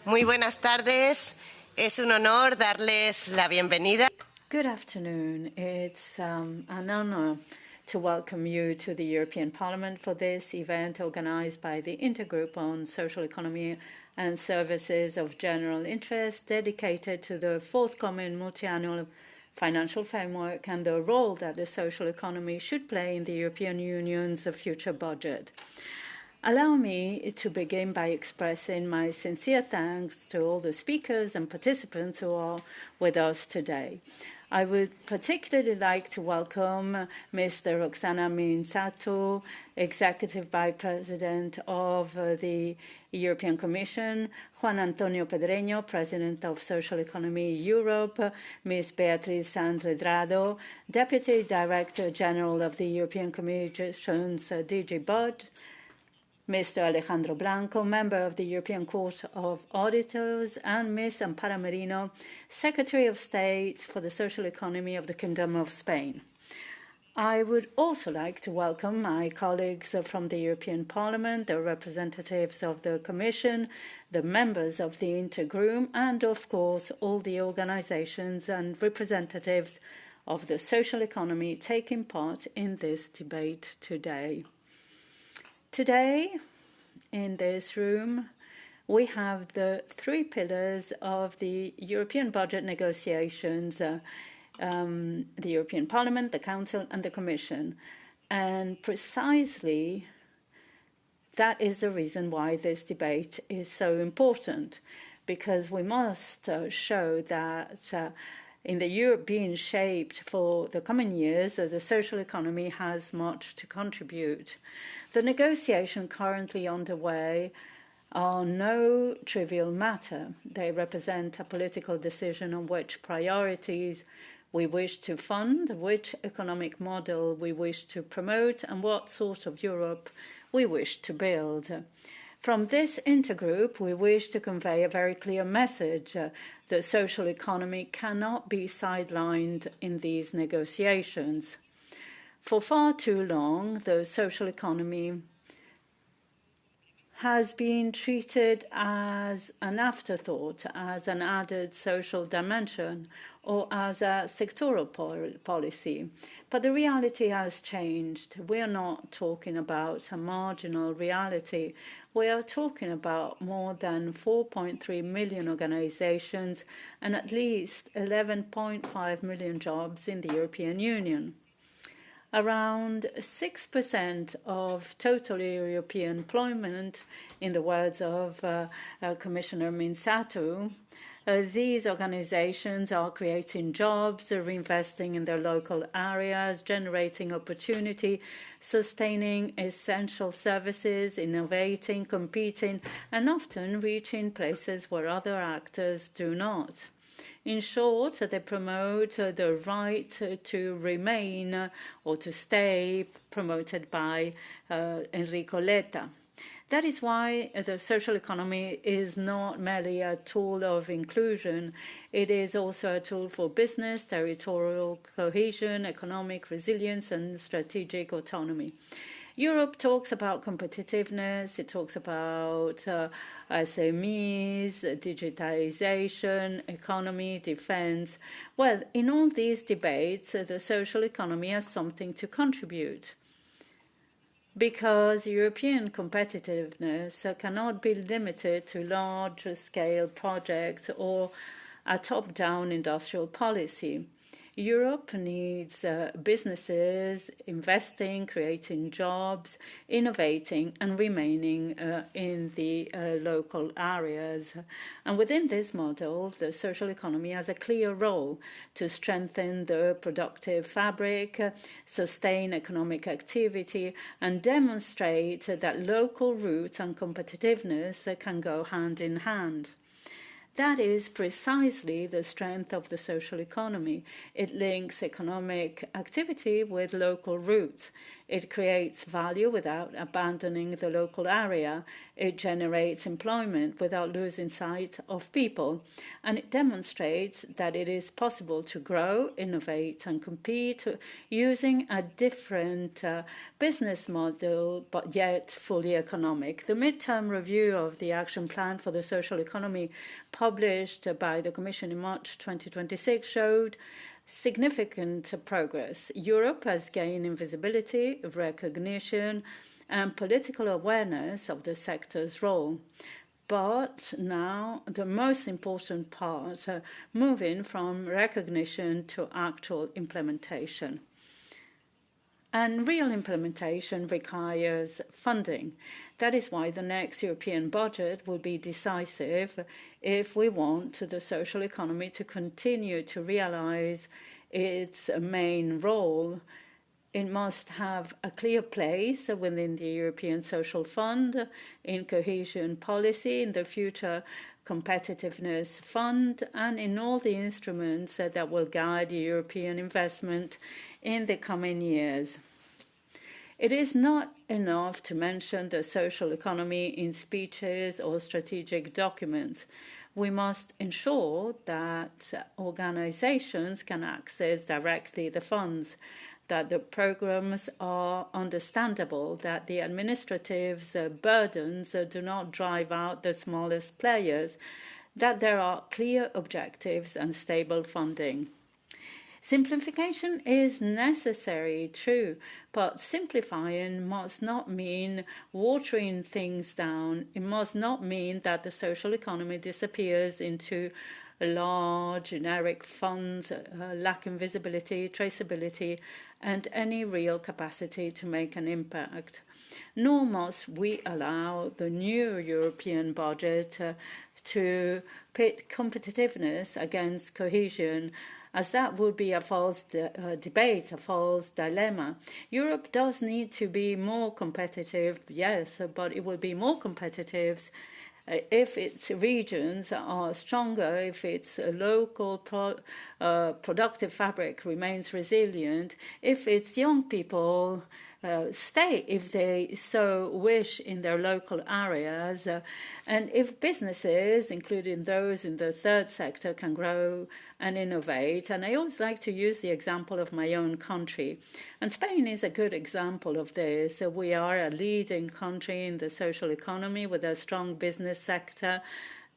Muy buenas tardes. Es un honor darles la bienvenida. Good afternoon. It's an honor to welcome you to the European Parliament for this event organized by the Intergroup on Social Economy and Services of General Interest, dedicated to the forthcoming multi-annual financial framework and the role that the social economy should play in the European Union's future budget. Allow me to begin by expressing my sincere thanks to all the speakers and participants who are with us today. I would particularly like to welcome Mr. Roxana Minsato, Executive Vice President of the European Commission, Juan Antonio Pedreño, President of Social Economy Europe, Ms. Beatriz Andrado, Deputy Director General of the European Commission's DG Budget, Mr. Alejandro Blanco, Member of the European Court of Auditors, and Ms. Amparo Merino, Secretary of State for the Social Economy of the Kingdom of Spain. I would also like to welcome my colleagues from the European Parliament, the representatives of the Commission, the members of the Intergroup, and of course all the organizations and representatives of the social economy taking part in this debate today. Today, in this room, we have the three pillars of the European budget negotiations, the European Parliament, the Council, and the Commission. And precisely that is the reason why this debate is so important, because we must show that in the Europe being shaped for the coming years, the social economy has much to contribute. The negotiations currently underway are no trivial matter. They represent a political decision on which priorities we wish to fund, which economic model we wish to promote, and what sort of Europe we wish to build. From this intergroup, we wish to convey a very clear message. The social economy cannot be sidelined in these negotiations. For far too long, the social economy has been treated as an afterthought, as an added social dimension, or as a sectoral policy. But the reality has changed. We are not talking about a marginal reality. We are talking about more than 4.3 million organizations and at least 11.5 million jobs in the European Union. Around 6% of total European employment, in the words of Commissioner Minsato. These organizations are creating jobs, reinvesting in their local areas, generating opportunity, sustaining essential services, innovating, competing, and often reaching places where other actors do not. In short, they promote the right to remain or to stay, promoted by Enrico Letta. That is why the social economy is not merely a tool of inclusion. It is also a tool for business, territorial cohesion, economic resilience, and strategic autonomy. Europe talks about competitiveness, it talks about SMEs, digitization, economy, defense. Well, in all these debates, the social economy has something to contribute, because European competitiveness cannot be limited to large-scale projects or a top-down industrial policy. Europe needs businesses investing, creating jobs, innovating, and remaining in the local areas. And within this model, the social economy has a clear role to strengthen the productive fabric, sustain economic activity, and demonstrate that local roots and competitiveness can go hand in hand. That is precisely the strength of the social economy. It links economic activity with local roots. It creates value without abandoning the local area. It generates employment without losing sight of people. And it demonstrates that it is possible to grow, innovate, and compete using a different business model, but yet fully economic. The midterm review of the Action Plan for the Social Economy, published by the Commission in March 2026, showed significant progress. Europe has gained in visibility, recognition, and political awareness of the sector's role. But now the most important part, moving from recognition to actual implementation. And real implementation requires funding. That is why the next European budget will be decisive if we want the social economy to continue to realize its main role. It must have a clear place within the European Social Fund, in cohesion policy, in the future competitiveness fund, and in all the instruments that will guide European investment in the coming years. It is not enough to mention the social economy in speeches or strategic documents. We must ensure that organizations can access directly the funds, that the programs are understandable, that the administrative burdens do not drive out the smallest players, that there are clear objectives and stable funding. Simplification is necessary, true, but simplifying must not mean watering things down. It must not mean that the social economy disappears into large generic funds, lacking visibility, traceability, and any real capacity to make an impact. Nor must we allow the new European budget to pit competitiveness against cohesion, as that would be a false debate, a false dilemma. Europe does need to be more competitive, yes, but it will be more competitive if its regions are stronger, if its local productive fabric remains resilient, if its young people stay, if they so wish, in their local areas, and if businesses, including those in the third sector, can grow and innovate. And I always like to use the example of my own country. And Spain is a good example of this. We are a leading country in the social economy with a strong business sector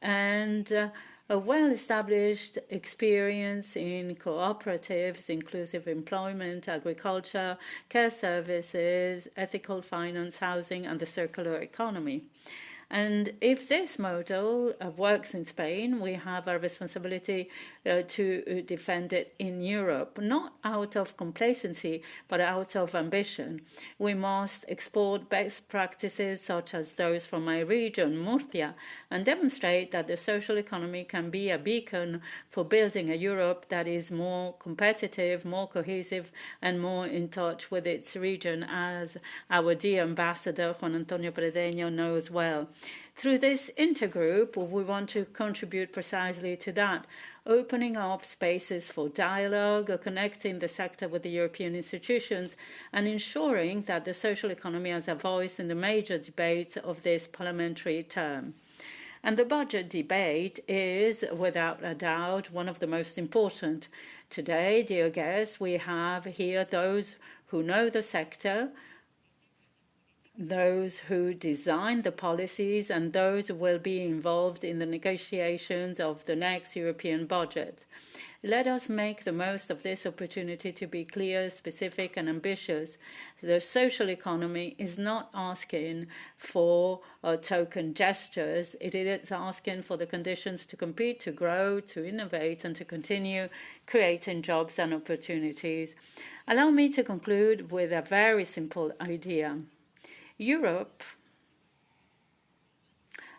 and a well-established experience in cooperatives, inclusive employment, agriculture, care services, ethical finance, housing, and the circular economy. And if this model works in Spain, we have a responsibility to defend it in Europe, not out of complacency, but out of ambition. We must export best practices such as those from my region, Murcia, and demonstrate that the social economy can be a beacon for building a Europe that is more competitive, more cohesive, and more in touch with its region, as our dear ambassador Juan Antonio Pedreño knows well. Through this intergroup, we want to contribute precisely to that, opening up spaces for dialogue, connecting the sector with the European institutions, and ensuring that the social economy has a voice in the major debates of this parliamentary term. And the budget debate is, without a doubt, one of the most important. Today, dear guests, we have here those who know the sector, those who design the policies, and those who will be involved in the negotiations of the next European budget. Let us make the most of this opportunity to be clear, specific, and ambitious. The social economy is not asking for token gestures. It is asking for the conditions to compete, to grow, to innovate, and to continue creating jobs and opportunities. Allow me to conclude with a very simple idea. Europe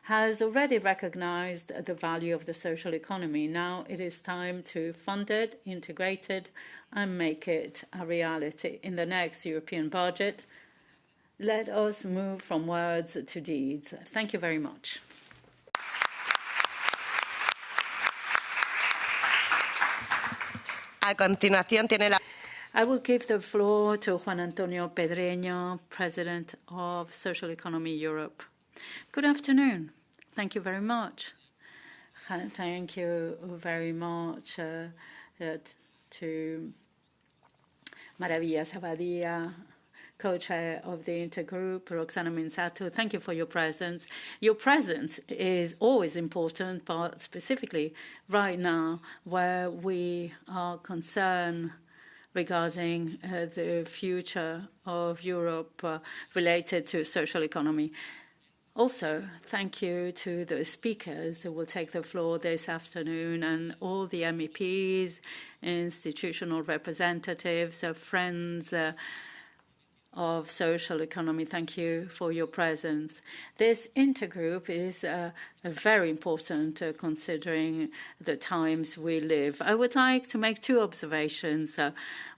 has already recognized the value of the social economy. Now it is time to fund it, integrate it, and make it a reality. In the next European budget, let us move from words to deeds. Thank you very much. A continuación tiene la... I will give the floor to Juan Antonio Pedreño, President of Social Economy Europe. Good afternoon. Thank you very much. Thank you very much to Maravilla Sabadia, co-chair of the Intergroup, Roxana Minsato. Thank you for your presence. Your presence is always important, but specifically right now, where we are concerned regarding the future of Europe related to social economy. Also, thank you to the speakers who will take the floor this afternoon and all the MEPs, institutional representatives, friends of social economy. Thank you for your presence. This intergroup is very important considering the times we live. I would like to make two observations,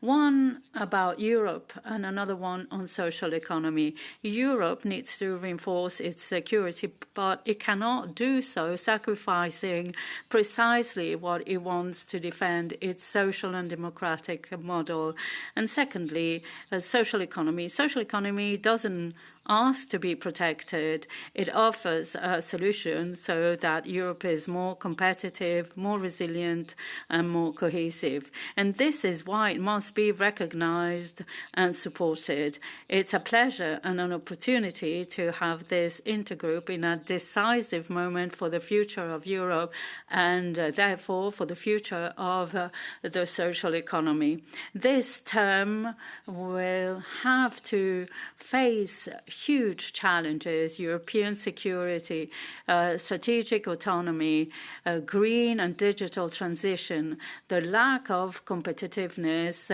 one about Europe and another one on social economy. Europe needs to reinforce its security, but it cannot do so sacrificing precisely what it wants to defend, its social and democratic model. And secondly, social economy. Social economy doesn't ask to be protected. It offers a solution so that Europe is more competitive, more resilient, and more cohesive. And this is why it must be recognized and supported. It's a pleasure and an opportunity to have this intergroup in a decisive moment for the future of Europe and therefore for the future of the social economy. This term will have to face huge challenges: European security, strategic autonomy, green and digital transition, the lack of competitiveness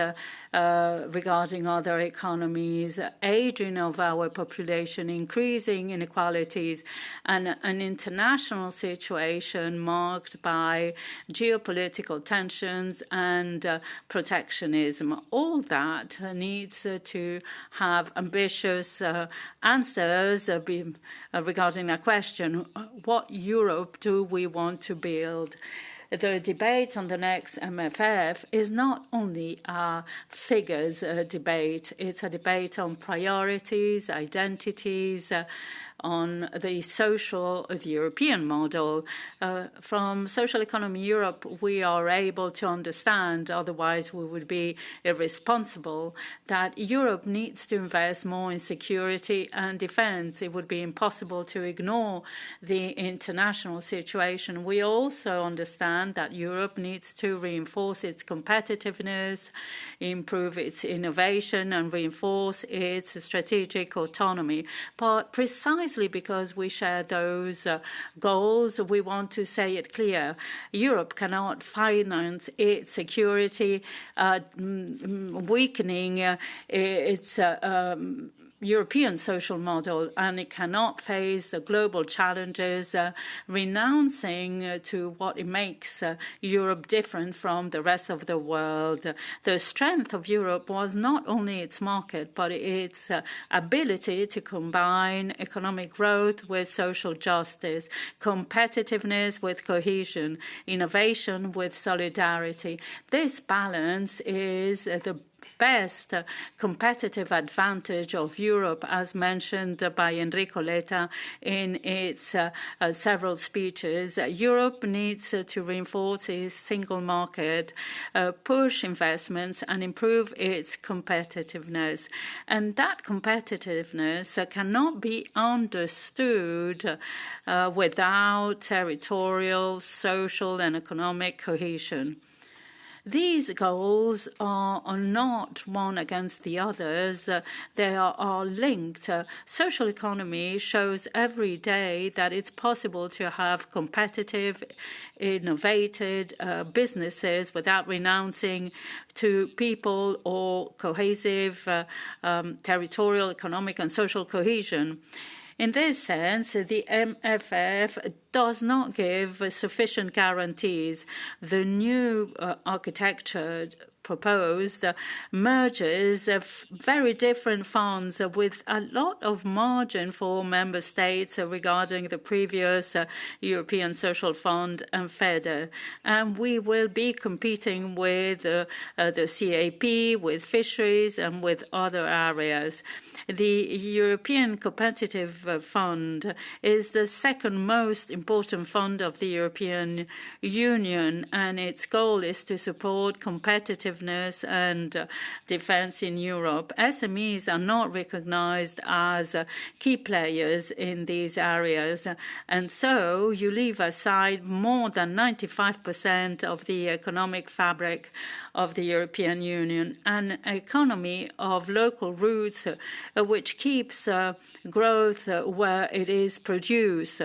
regarding other economies, aging of our population, increasing inequalities, and an international situation marked by geopolitical tensions and protectionism. All that needs to have ambitious answers regarding that question: what Europe do we want to build? The debate on the next MFF is not only a figures debate, it's a debate on priorities, identities, on the European model. From Social Economy Europe, we are able to understand, otherwise we would be irresponsible, that Europe needs to invest more in security and defense. It would be impossible to ignore the international situation. We also understand that Europe needs to reinforce its competitiveness, improve its innovation, and reinforce its strategic autonomy. But precisely because we share those goals, we want to say it clear. Europe cannot finance its security, weakening its European social model, and it cannot face the global challenges, renouncing to what it makes Europe different from the rest of the world. The strength of Europe was not only its market, but its ability to combine economic growth with social justice, competitiveness with cohesion, innovation with solidarity. This balance is the best competitive advantage of Europe, as mentioned by Enrico Letta in its several speeches. Europe needs to reinforce its single market, push investments, and improve its competitiveness. And that competitiveness cannot be understood without territorial, social, and economic cohesion. These goals are not one against the others. They are linked. Social economy shows every day that it's possible to have competitive, innovative businesses without renouncing to people or cohesive territorial, economic, and social cohesion. In this sense, the MFF does not give sufficient guarantees. The new architecture proposed merges very different funds with a lot of margin for member states regarding the previous European Social Fund and FEDER. And we will be competing with the CAP, with fisheries, and with other areas. The European Competitive Fund is the second most important fund of the European Union, and its goal is to support competitiveness competitiveness and defense in Europe, SMEs are not recognized as key players in these areas. And so you leave aside more than 95% of the economic fabric of the European Union, an economy of local roots which keeps growth where it is produced.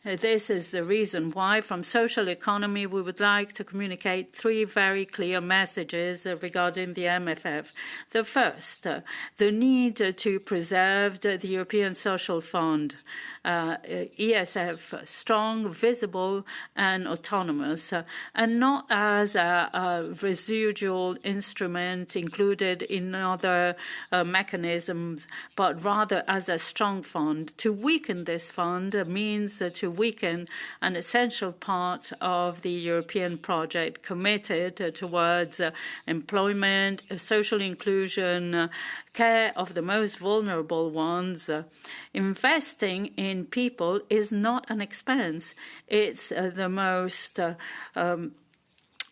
This is the reason why, from social economy, we would like to communicate three very clear messages regarding the MFF. The first, the need to preserve the European Social Fund. ESF, strong, visible, and autonomous, and not as a residual instrument included in other mechanisms, but rather as a strong fund. To weaken this fund means to weaken an essential part of the European project committed towards employment, social inclusion, care of the most vulnerable ones. Investing in people is not an expense. It's the most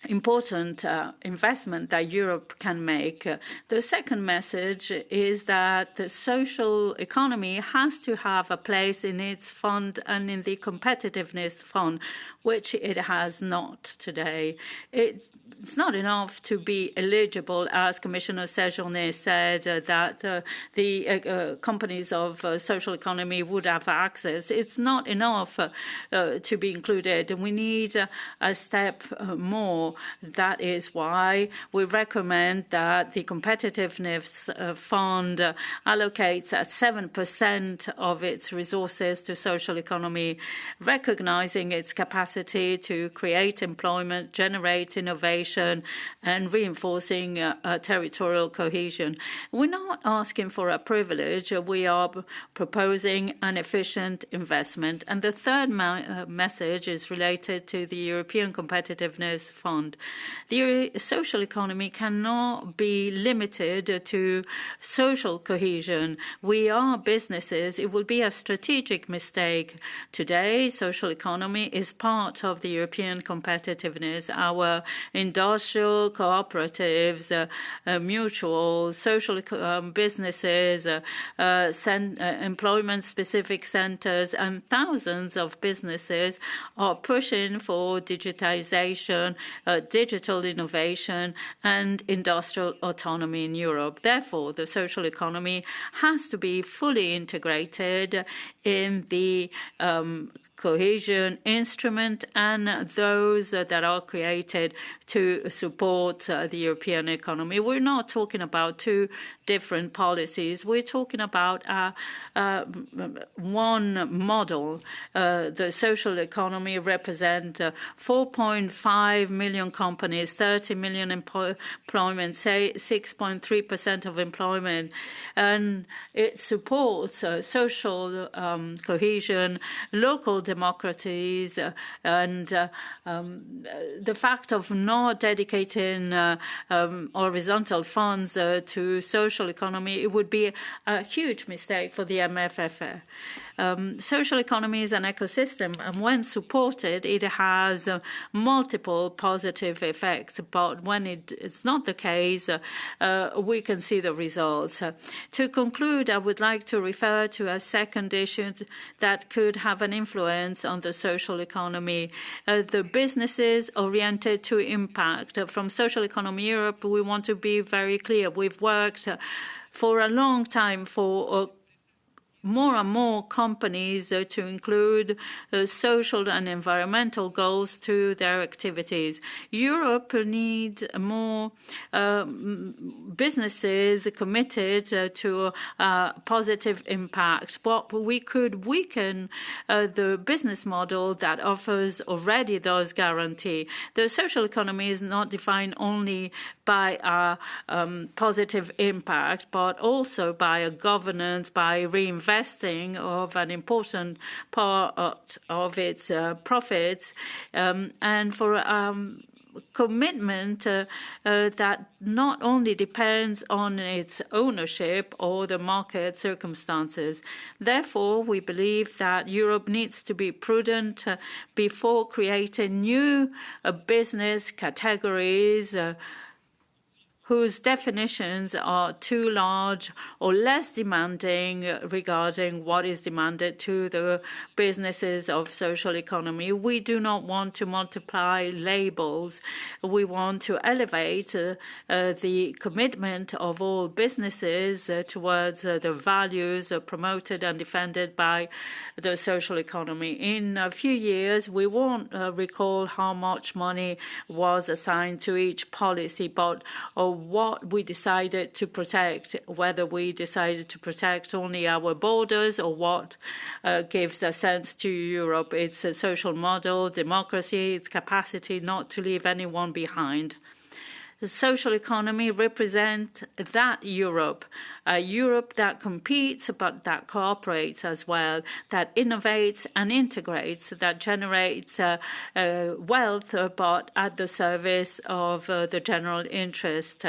important investment that Europe can make. The second message is that the social economy has to have a place in its fund and in the competitiveness fund, which it has not today. It's not enough to be eligible, as Commissioner Séjourné said, that the companies of social economy would have access. It's not enough to be included. We need a step more. That is why we recommend that the competitiveness fund allocates at 7% of its resources to social economy, recognizing its capacity to create employment, generate innovation, and reinforcing territorial cohesion. We're not asking for a privilege. We are proposing an efficient investment. And the third message is related to the European Competitiveness Fund. The social economy cannot be limited to social cohesion. We are businesses. It would be a strategic mistake. Today, social economy is part of the European competitiveness. Our industrial cooperatives, mutual, social businesses, employment-specific centers, and thousands of businesses are pushing for digitization, digital innovation, and industrial autonomy in Europe. Therefore, the social economy has to be fully integrated in the cohesion instrument and those that are created to support the European economy. We're not talking about two different policies. We're talking about one model. The social economy represents 4.5 million companies, 30 million employment, say 6.3% of employment, and it supports social cohesion, local democracies, and the fact of not dedicating horizontal funds to social economy, it would be a huge mistake for the MFF. Social economy is an ecosystem, and when supported, it has multiple positive effects. But when it's not the case, we can see the results. To conclude, I would like to refer to a second issue that could have an influence on the social economy. The businesses oriented to impact. From Social Economy Europe, we want to be very clear. We've worked for a long time for more and more companies to include social and environmental goals to their activities. Europe needs more businesses committed to positive impact. But we could weaken the business model that offers already those guarantees. The social economy is not defined only by a positive impact, but also by a governance, by reinvesting of an important part of its profits, and for commitment that not only depends on its ownership or the market circumstances. Therefore, we believe that Europe needs to be prudent before creating new business categories whose definitions are too large or less demanding regarding what is demanded to the businesses of social economy. We do not want to multiply labels. We want to elevate the commitment of all businesses towards the values promoted and defended by the social economy. In a few years, we won't recall how much money was assigned to each policy, but what we decided to protect, whether we decided to protect only our borders or what gives a sense to Europe. It's a social model, democracy, its capacity not to leave anyone behind. The social economy represents that Europe, a Europe that competes but that cooperates as well, that innovates and integrates, that generates wealth but at the service of the general interest.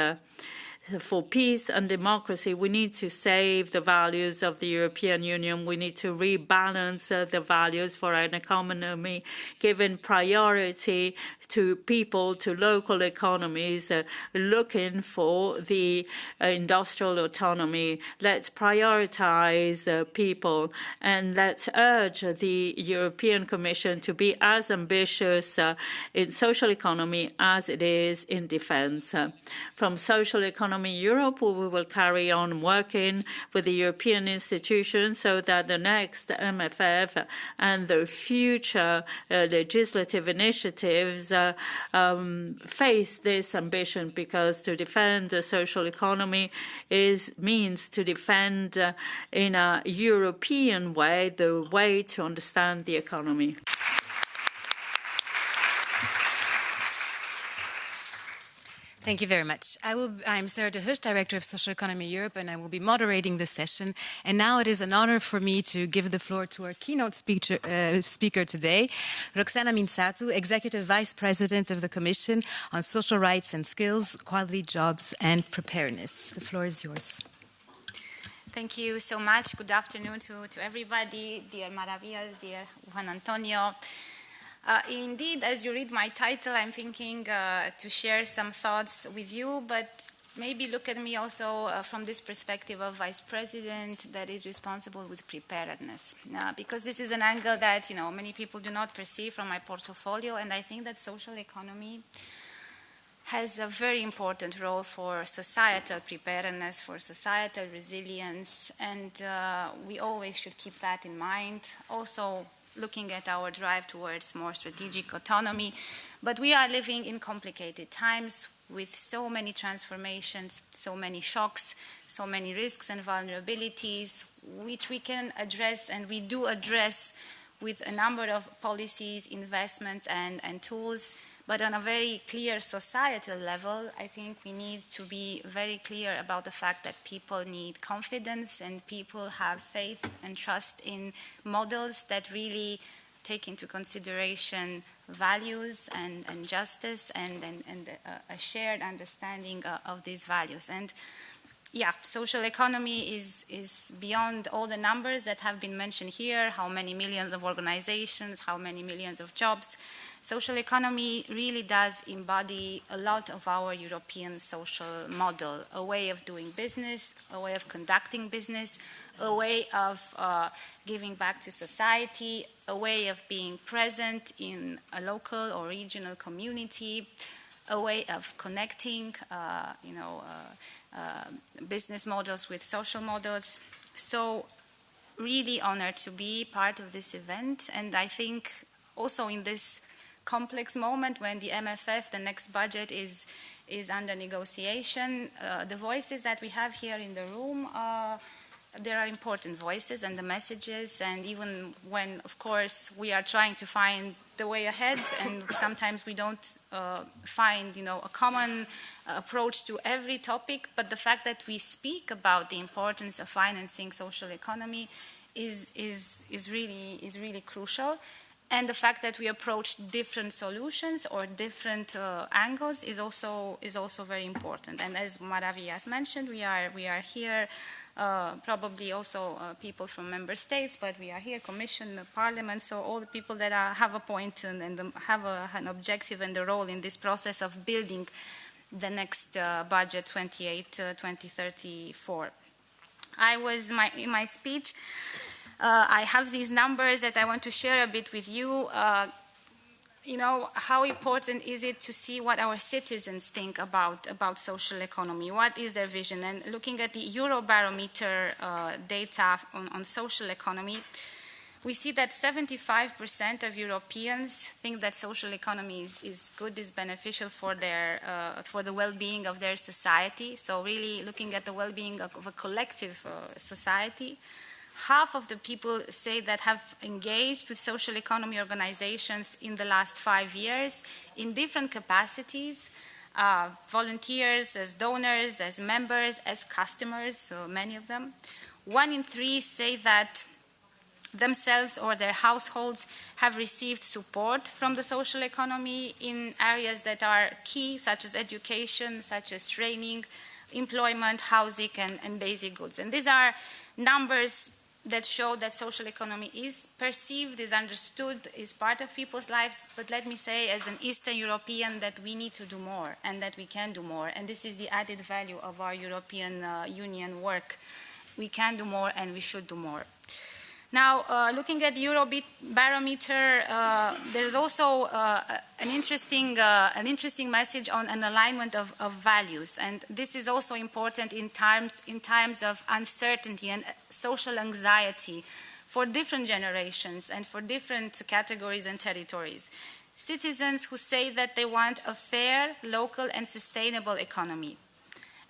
For peace and democracy, we need to save the values of the European Union. We need to rebalance the values for an economy, giving priority to people, to local economies, looking for the industrial autonomy. Let's prioritize people, and let's urge the European Commission to be as ambitious in social economy as it is in defense. From social economy Europe, we will carry on working with the European institutions so that the next MFF and the future legislative initiatives face this ambition, because to defend the social economy means to defend in a European way the way to understand the economy. Thank you very much. I'm Sarah de Hucht, Director of Social Economy Europe, and I will be moderating this session. And now it is an honor for me to give the floor to our keynote speaker today, Roxana Mințatu, Executive Vice President of the Commission on Social Rights and Skills, Quality Jobs and Preparedness. The floor is yours. Thank you so much. Good afternoon to everybody, dear Maravillas, dear Juan Antonio. Indeed, as you read my title, I'm thinking to share some thoughts with you, but maybe look at me also from this perspective of Vice President that is responsible with preparedness, because this is an angle that many people do not perceive from my portfolio, and I think that social economy has a very important role for societal preparedness, for societal resilience, and we always should keep that in mind. Also, looking at our drive towards more strategic autonomy. But we are living in complicated times with so many transformations, so many shocks, so many risks and vulnerabilities, which we can address, and we do address with a number of policies, investments, and tools. But on a very clear societal level, I think we need to be very clear about the fact that people need confidence and people have faith and trust in models that really take into consideration values and justice and a shared understanding of these values. And yeah, social economy is beyond all the numbers that have been mentioned here, how many millions of organizations, how many millions of jobs. Social economy really does embody a lot of our European social model, a way of doing business, a way of conducting business, a way of giving back to society, a way of being present in a local or regional community, a way of connecting business models with social models. So really honored to be part of this event, and I think also in this complex moment when the MFF, the next budget, is under negotiation. The voices that we have here in the room, there are important voices and the messages, and even when, of course, we are trying to find the way ahead, and sometimes we don't find, a common approach to every topic, but the fact that we speak about the importance of financing social economy is really crucial. And the fact that we approach different solutions or different angles is also very important. And as Maravillas mentioned, we are here, probably also people from member states, but we are here, Commission, Parliament, so all the people that have a point and have an objective and a role in this process of building the next budget 28-2034. In my speech, I have these numbers that I want to share a bit with you. You know, how important is it to see what our citizens think about social economy? What is their vision? And looking at the Eurobarometer data on social economy, we see that 75% of Europeans think that social economy is good, is beneficial for the well-being of their society. So really looking at the well-being of a collective society. Half of the people say that have engaged with social economy organizations in the last 5 years in different capacities, volunteers, as donors, as members, as customers, so many of them. 1 in 3 say that themselves or their households have received support from the social economy in areas that are key, such as education, such as training, employment, housing, and basic goods. And these are numbers that show that social economy is perceived, is understood, is part of people's lives. But let me say, as an Eastern European, that we need to do more and that we can do more. And this is the added value of our European Union work. We can do more and we should do more. Now, looking at the Eurobarometer, there's also an interesting message on an alignment of values, and this is also important in times of uncertainty and social anxiety for different generations and for different categories and territories. Citizens who say that they want a fair, local, and sustainable economy,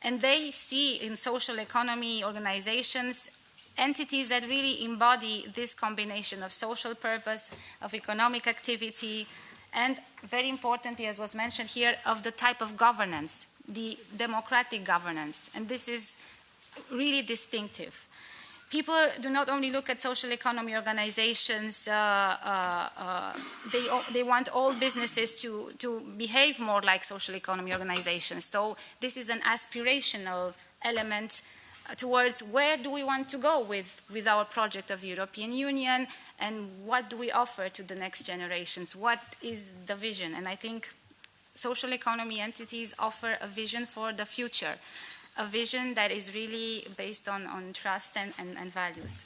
and they see in social economy organizations entities that really embody this combination of social purpose, of economic activity, and very importantly, as was mentioned here, of the type of governance, the democratic governance. And this is really distinctive. People do not only look at social economy organizations, they want all businesses to behave more like social economy organizations. So this is an aspirational element towards where do we want to go with our project of the European Union, and what do we offer to the next generations? What is the vision? And I think social economy entities offer a vision for the future, a vision that is really based on trust and values.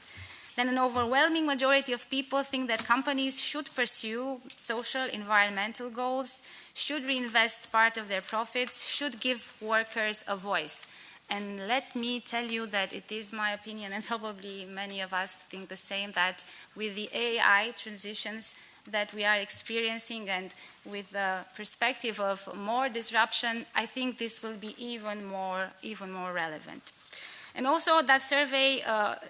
Then an overwhelming majority of people think that companies should pursue social, environmental goals, should reinvest part of their profits, should give workers a voice. And let me tell you that it is my opinion, and probably many of us think the same, that with the AI transitions that we are experiencing and with the perspective of more disruption, I think this will be even more relevant. And also that survey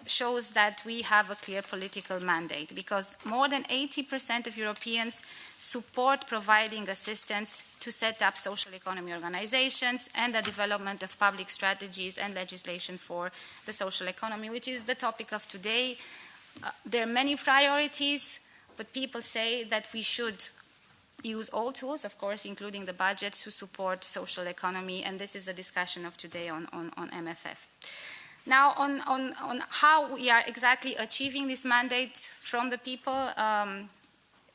shows that we have a clear political mandate, because more than 80% of Europeans support providing assistance to set up social economy organizations and the development of public strategies and legislation for the social economy, which is the topic of today. There are many priorities, but people say that we should use all tools, of course, including the budget, to support social economy, and this is the discussion of today on MFF. Now, on how we are exactly achieving this mandate from the people,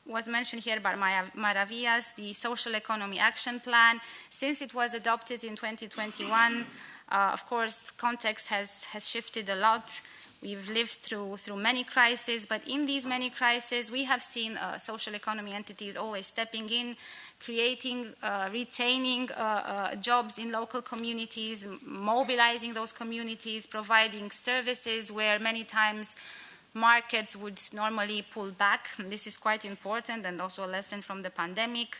was mentioned here by Maravillas, the Social Economy Action Plan. Since it was adopted in 2021, of course, context has shifted a lot. We've lived through many crises, but in these many crises, we have seen social economy entities always stepping in, creating, retaining jobs in local communities, mobilizing those communities, providing services where many times markets would normally pull back. And this is quite important, and also a lesson from the pandemic.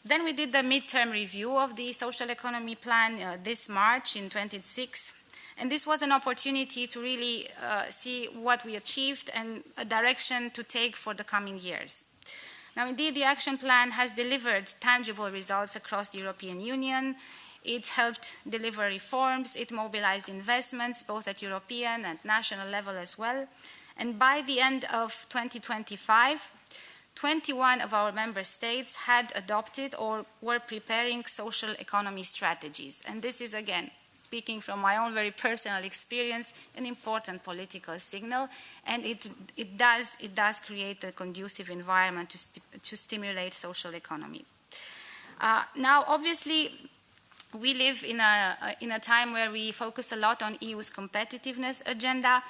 Then we did the midterm review of the social economy plan this March in 2026. And this was an opportunity to really see what we achieved and a direction to take for the coming years. Now, indeed, the action plan has delivered tangible results across the European Union. It helped deliver reforms. It mobilized investments, both at European and national level as well. And by the end of 2025, 21 of our member states had adopted or were preparing social economy strategies. And this is, again, speaking from my own very personal experience, an important political signal, and it does create a conducive environment to stimulate social economy. Now, obviously, we live in a time where we focus a lot on EU's competitiveness agenda,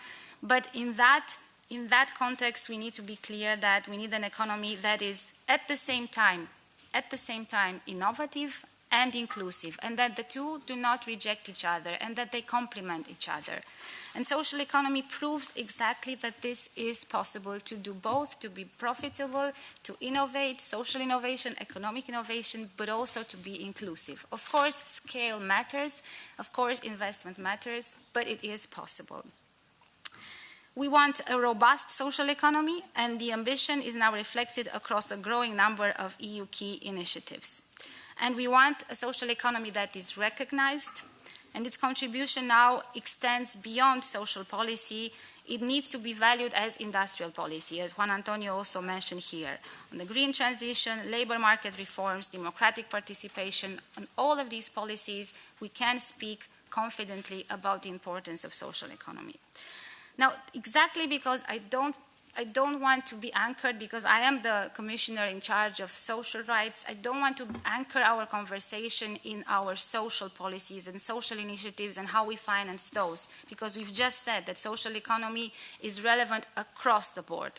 but in that context, we need to be clear that we need an economy that is at the same time innovative and inclusive, and that the two do not reject each other and that they complement each other. And social economy proves exactly that this is possible, to do both, to be profitable, to innovate, social innovation, economic innovation, but also to be inclusive. Of course, scale matters, of course, investment matters, but it is possible. We want a robust social economy, and the ambition is now reflected across a growing number of EU key initiatives. And we want a social economy that is recognized, and its contribution now extends beyond social policy. It needs to be valued as industrial policy, as Juan Antonio also mentioned here. On the green transition, labor market reforms, democratic participation, on all of these policies, we can speak confidently about the importance of social economy. Now, exactly because I don't want to be anchored, because I am the commissioner in charge of social rights, I don't want to anchor our conversation in our social policies and social initiatives and how we finance those, because we've just said that social economy is relevant across the board.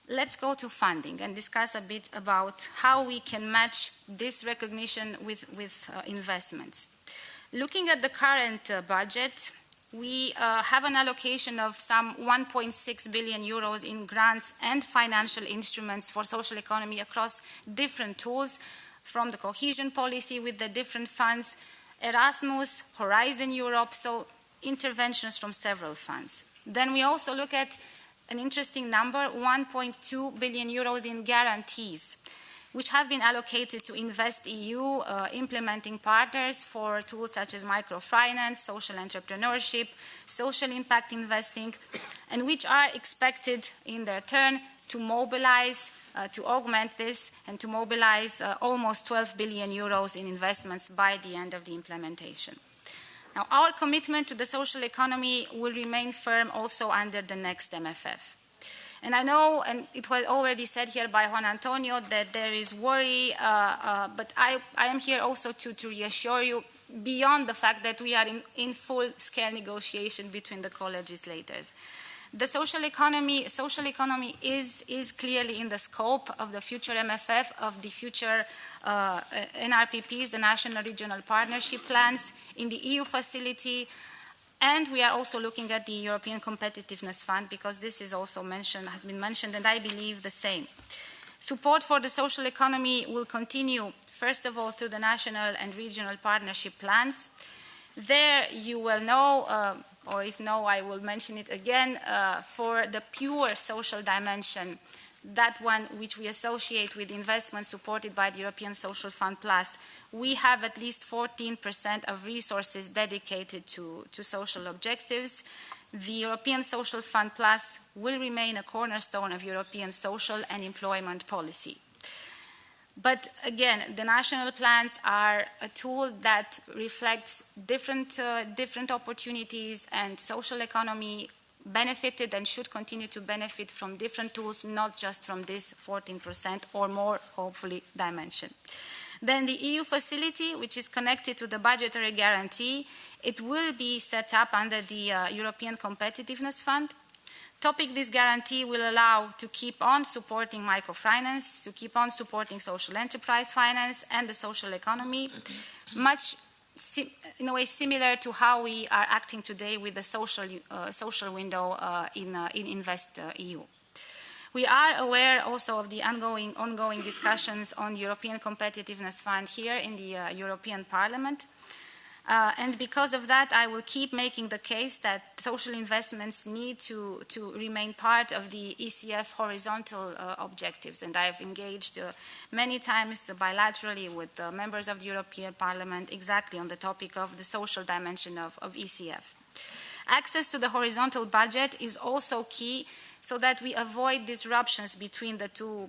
Let's go to funding and discuss a bit about how we can match this recognition with investments. Looking at the current budget, we have an allocation of some 1.6 billion euros in grants and financial instruments for social economy across different tools, from the cohesion policy with the different funds, Erasmus, Horizon Europe, so interventions from several funds. Then we also look at an interesting number, 1.2 billion euros in guarantees, which have been allocated to InvestEU, implementing partners for tools such as microfinance, social entrepreneurship, social impact investing, and which are expected in their turn to mobilize, to augment this, and to mobilize almost 12 billion euros in investments by the end of the implementation. Now, our commitment to the social economy will remain firm also under the next MFF. And I know, and it was already said here by Juan Antonio, that there is worry, but I am here also to reassure you, beyond the fact that we are in full-scale negotiation between the co-legislators. The social economy is clearly in the scope of the future MFF, of the future NRPPs, the National Regional Partnership Plans, in the EU facility. And we are also looking at the European Competitiveness Fund, because this is also has been mentioned, and I believe the same. Support for the social economy will continue, first of all, through the national and regional partnership plans. There you will know, or if no, I will mention it again, for the pure social dimension, that one which we associate with investment supported by the European Social Fund Plus, we have at least 14% of resources dedicated to social objectives. The European Social Fund Plus will remain a cornerstone of European social and employment policy. But again, the national plans are a tool that reflects different opportunities, and social economy benefited and should continue to benefit from different tools, not just from this 14% or more, hopefully, dimension. Then the EU facility, which is connected to the budgetary guarantee, it will be set up under the European Competitiveness Fund. This guarantee will allow to keep on supporting microfinance, to keep on supporting social enterprise finance and the social economy, much in a way similar to how we are acting today with the social window in InvestEU. We are aware also of the ongoing discussions on the European Competitiveness Fund here in the European Parliament. And because of that, I will keep making the case that social investments need to remain part of the ECF horizontal objectives. And I have engaged many times bilaterally with members of the European Parliament exactly on the topic of the social dimension of ECF. Access to the horizontal budget is also key, so that we avoid disruptions between the two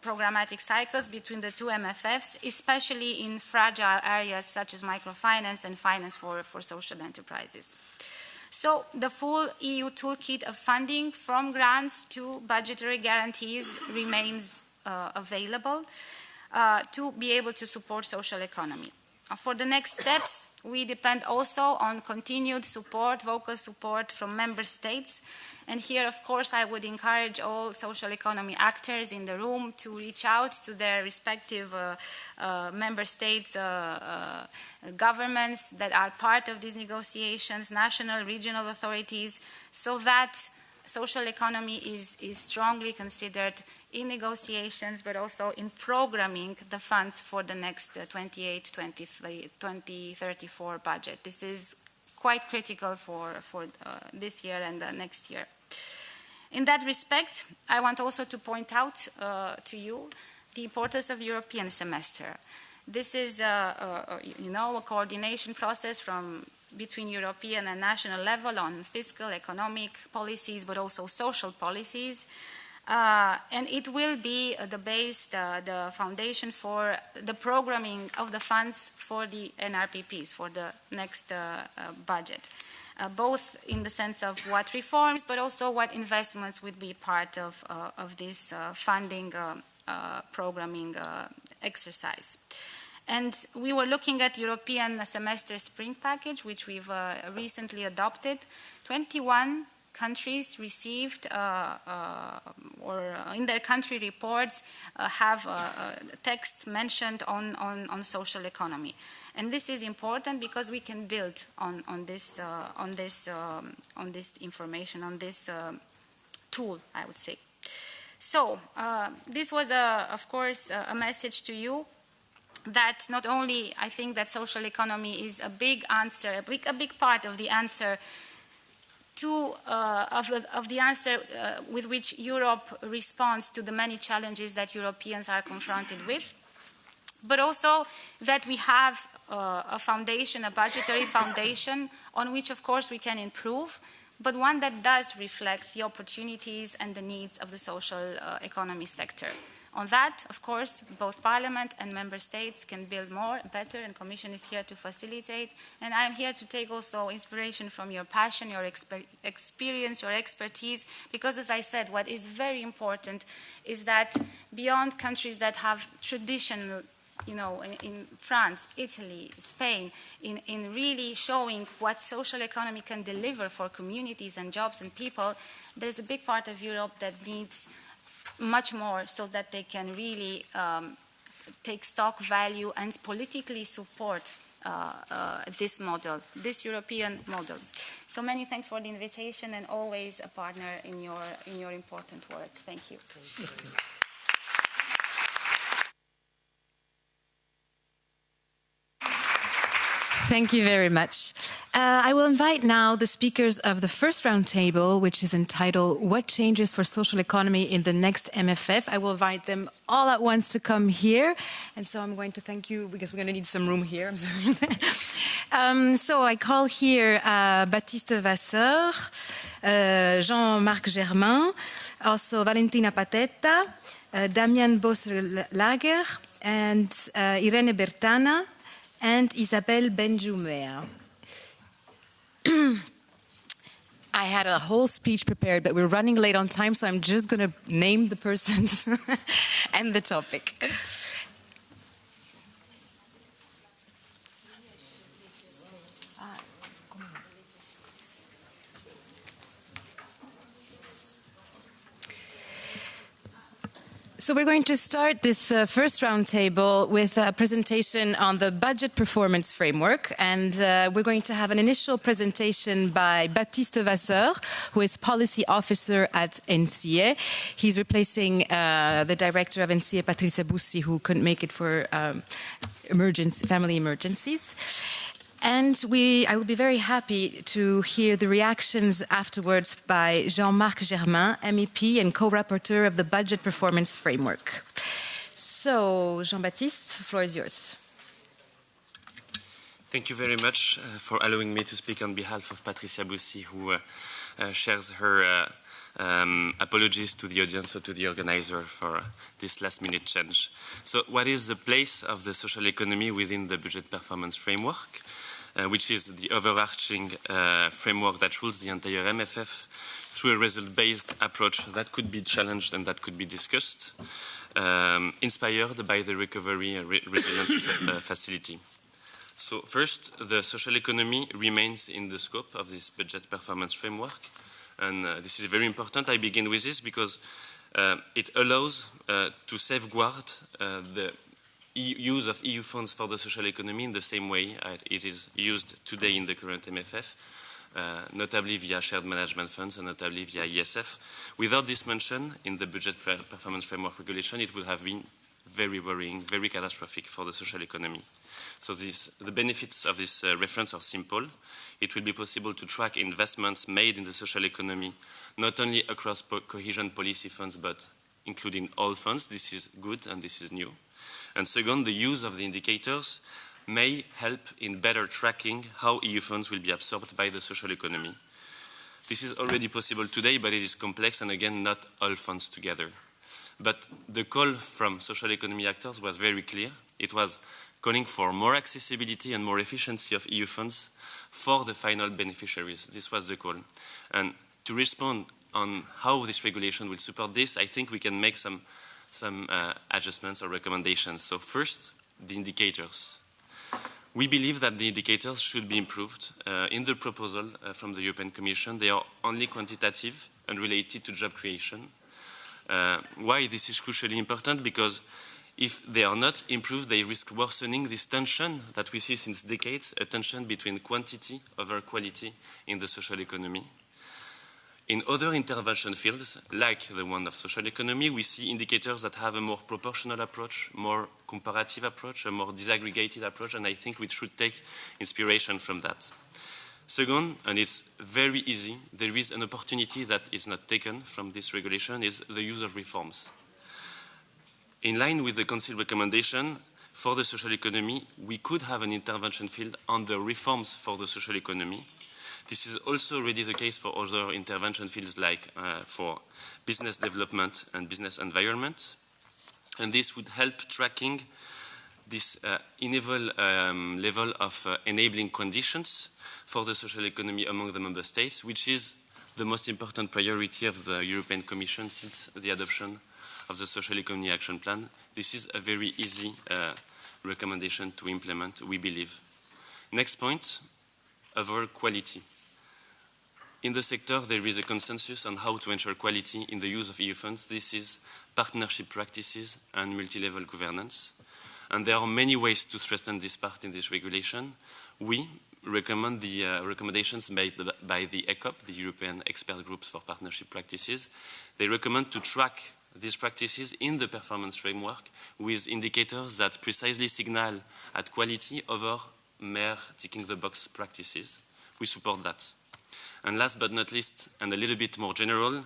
programmatic cycles, between the two MFFs, especially in fragile areas such as microfinance and finance for social enterprises. So the full EU toolkit of funding, from grants to budgetary guarantees, remains available to be able to support social economy. For the next steps, we depend also on continued support, vocal support from member states. And here, of course, I would encourage all social economy actors in the room to reach out to their respective member states governments that are part of these negotiations, national, regional authorities, so that social economy is strongly considered in negotiations, but also in programming the funds for the next 2034 budget. This is quite critical for this year and next year. In that respect, I want also to point out to you the importance of the European semester. This is, a coordination process between European and national level on fiscal, economic policies, but also social policies. And it will be the base, the foundation for the programming of the funds for the NRPPs, for the next budget, both in the sense of what reforms, but also what investments would be part of this funding programming exercise. And we were looking at European semester spring package, which we've recently adopted. 21 countries received or in their country reports have text mentioned on social economy. And this is important because we can build on this information, on this tool, I would say. So this was, of course, a message to you that not only I think that social economy is a big answer, a big part of the answer of the answer with which Europe responds to the many challenges that Europeans are confronted with, but also that we have a foundation, a budgetary foundation on which, of course, we can improve, but one that does reflect the opportunities and the needs of the social economy sector. On that, of course, both Parliament and Member States can build more, better, and Commission is here to facilitate. And I'm here to take also inspiration from your passion, your experience, your expertise, because as I said, what is very important is that beyond countries that have traditional, in France, Italy, Spain, in really showing what social economy can deliver for communities and jobs and people, there's a big part of Europe that needs much more so that they can really take stock value and politically support this model, this European model. So many thanks for the invitation and always a partner in your important work. Thank you. Thank you very much. I will invite now the speakers of the first roundtable, which is entitled What Changes for Social Economy in the Next MFF. I will invite them all at once to come here. And so I'm going to thank you because we're going to need some room here. So I call here Baptiste Vasseur, Jean-Marc Germain, also Valentina Patetta, Damian Boss-Lager, and Irene Bertana, and Isabelle Benjoumer. I had a whole speech prepared, but we're running late on time, so I'm just going to name the persons and the topic. So we're going to start this first roundtable with a presentation on the budget performance framework. And we're going to have an initial presentation by Baptiste Vasseur, who is policy officer at NCA. He's replacing the director of NCA, Patrizia Bussi, who couldn't make it for family emergencies. And I will be very happy to hear the reactions afterwards by Jean-Marc Germain, MEP and co-rapporteur of the Budget Performance Framework. So, Jean-Baptiste, the floor is yours. Thank you very much for allowing me to speak on behalf of Patrizia Bussi, who shares her apologies to the audience or to the organizer for this last-minute change. So, what is the place of the social economy within the Budget Performance Framework? Which is the overarching framework that rules the entire MFF through a result-based approach that could be challenged and that could be discussed, inspired by the Recovery and Resilience Facility. So first, the social economy remains in the scope of this budget performance framework. And this is very important. I begin with this because it allows to safeguard the use of EU funds for the social economy in the same way it is used today in the current MFF, notably via shared management funds and notably via ESF. Without this mention in the budget performance framework regulation, it would have been very worrying, very catastrophic for the social economy. So the benefits of this reference are simple. It will be possible to track investments made in the social economy, not only across cohesion policy funds, but including all funds. This is good and this is new. And second, the use of the indicators may help in better tracking how EU funds will be absorbed by the social economy. This is already possible today, but it is complex and again, not all funds together. But the call from social economy actors was very clear. It was calling for more accessibility and more efficiency of EU funds for the final beneficiaries. This was the call. And to respond on how this regulation will support this, I think we can make some adjustments or recommendations. So first, the indicators. We believe that the indicators should be improved. In the proposal from the European Commission, they are only quantitative and related to job creation. Why this is crucially important? Because if they are not improved, they risk worsening this tension that we see since decades, a tension between quantity over quality in the social economy. In other intervention fields, like the one of social economy, we see indicators that have a more proportional approach, more comparative approach, a more disaggregated approach, and I think we should take inspiration from that. Second, and it's very easy, there is an opportunity that is not taken from this regulation, is the use of reforms. In line with the Council recommendation for the social economy, we could have an intervention field on the reforms for the social economy. This is also already the case for other intervention fields like for business development and business environment. And this would help tracking this level of enabling conditions for the social economy among the member states, which is the most important priority of the European Commission since the adoption of the Social Economy Action Plan. This is a very easy recommendation to implement, we believe. Next point, over quality. In the sector, there is a consensus on how to ensure quality in the use of EU funds. This is partnership practices and multi-level governance. And there are many ways to strengthen this part in this regulation. We recommend the recommendations made by the ECOP, the European Expert Groups for Partnership Practices. They recommend to track these practices in the performance framework with indicators that precisely signal at quality over mere ticking the box practices. We support that. And last but not least, and a little bit more general,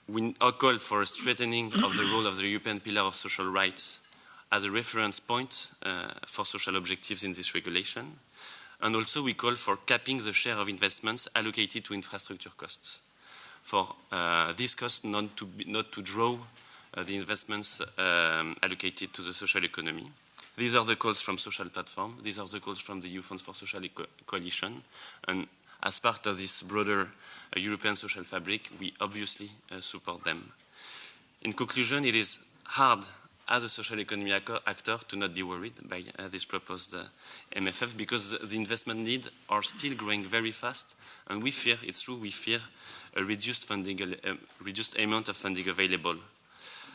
we call for a strengthening of the role of the European Pillar of Social Rights as a reference point for social objectives in this regulation. And also we call for capping the share of investments allocated to infrastructure costs. For these costs not to draw the investments allocated to the social economy. These are the calls from Social Platform. These are the calls from the EU Funds for Social Coalition. And as part of this broader European social fabric, we obviously support them. In conclusion, it is hard as a social economy actor to not be worried by this proposed MFF because the investment needs are still growing very fast, and we fear, it's true, we fear a reduced amount of funding available.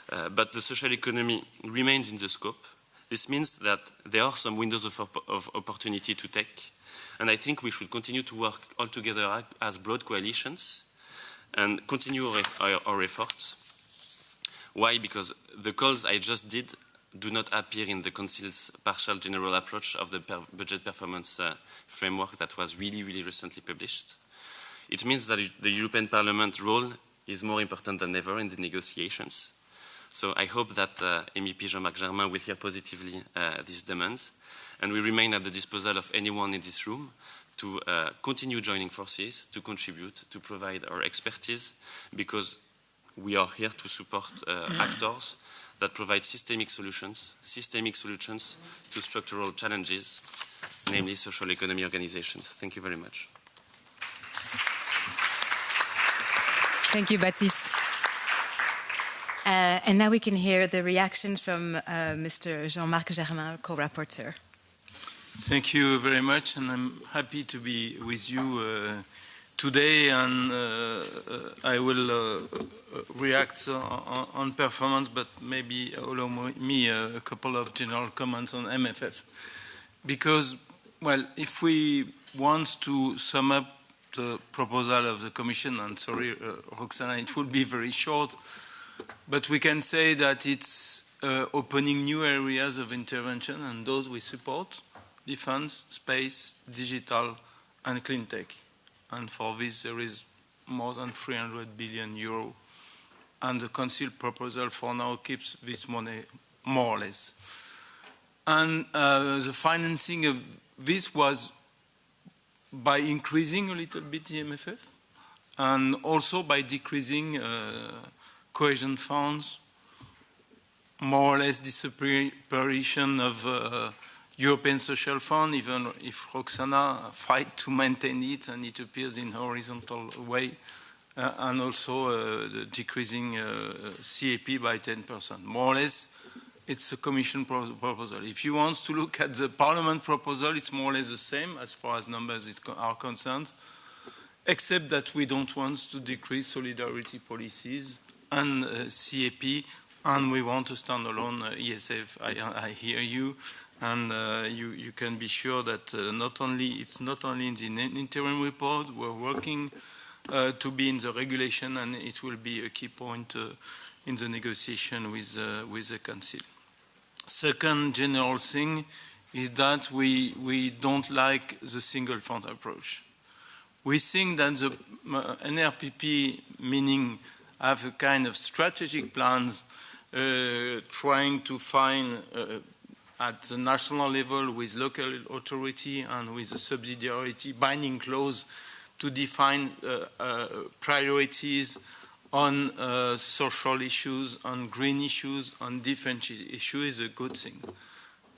But the social economy remains in the scope. This means that there are some windows of opportunity to take. And I think we should continue to work all together as broad coalitions and continue our efforts. Why? Because the calls I just did do not appear in the Council's partial general approach of the budget performance framework that was really recently published. It means that the European Parliament's role is more important than ever in the negotiations. So I hope that MEP Jean-Marc Germain will hear positively these demands. And we remain at the disposal of anyone in this room to continue joining forces, to contribute, to provide our expertise, because we are here to support actors that provide systemic solutions to structural challenges, namely social economy organizations. Thank you very much. Thank you, Baptiste. And now we can hear the reactions from Mr. Jean-Marc Germain, co-rapporteur. Thank you very much, and I'm happy to be with you today, and I will react on performance, but maybe allow me a couple of general comments on MFF. Because, well, if we want to sum up the proposal of the Commission, and sorry, Roxana, it will be very short, but we can say that it's opening new areas of intervention, and those we support: defense, space, digital, and clean tech. And for this, there is more than 300 billion euro. And the Council proposal for now keeps this money more or less. And the financing of this was by increasing a little bit the MFF, and also by decreasing cohesion funds, more or less disappearation of European Social Fund, even if Roxana fight to maintain it and it appears in horizontal way, and also the decreasing CAP by 10%. More or less, it's a Commission proposal. If you want to look at the Parliament proposal, it's more or less the same as far as numbers are concerned, except that we don't want to decrease solidarity policies and CAP, and we want a standalone ESF. I hear you. And you can be sure that it's not only in the interim report, we're working to be in the regulation, and it will be a key point in the negotiation with the Council. Second general thing is that we don't like the single fund approach. We think that the NRPP, meaning have a kind of strategic plans trying to find at the national level with local authority and with a subsidiarity binding clause to define priorities on social issues, on green issues, on defense issues is a good thing.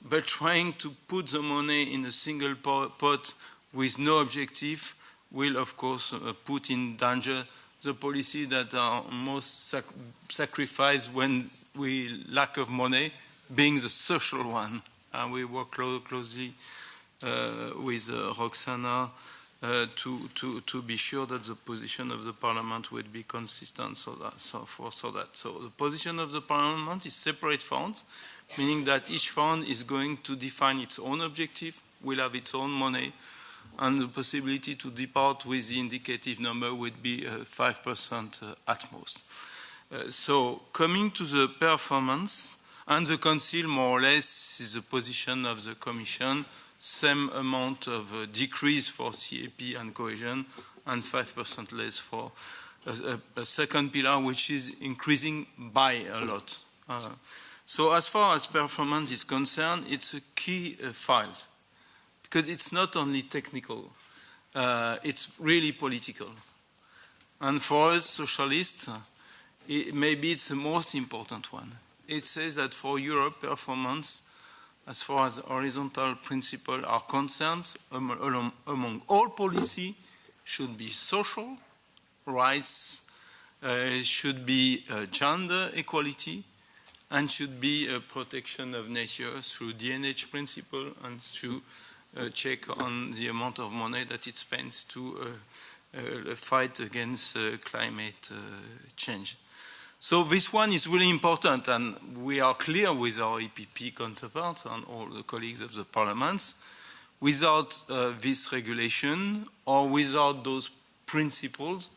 But trying to put the money in a single pot with no objective will, of course, put in danger the policy that are most sacrificed when we lack of money, being the social one. And we work closely with Roxana to be sure that the position of the Parliament will be consistent. So the position of the Parliament is separate funds, meaning that each fund is going to define its own objective, will have its own money, and the possibility to depart with the indicative number would be 5% at most. So coming to the performance, and the Council more or less is the position of the Commission, same amount of decrease for CAP and cohesion, and 5% less for a second pillar, which is increasing by a lot. So as far as performance is concerned, it's a key file, because it's not only technical, it's really political. And for us socialists, maybe it's the most important one. It says that for Europe, performance, as far as horizontal principles are concerned, among all policy, should be social rights, should be gender equality, and should be a protection of nature through DNH principle and through check on the amount of money that it spends to fight against climate change. So this one is really important, and we are clear with our EPP counterparts and all the colleagues of the parliaments. Without this regulation or without those principles,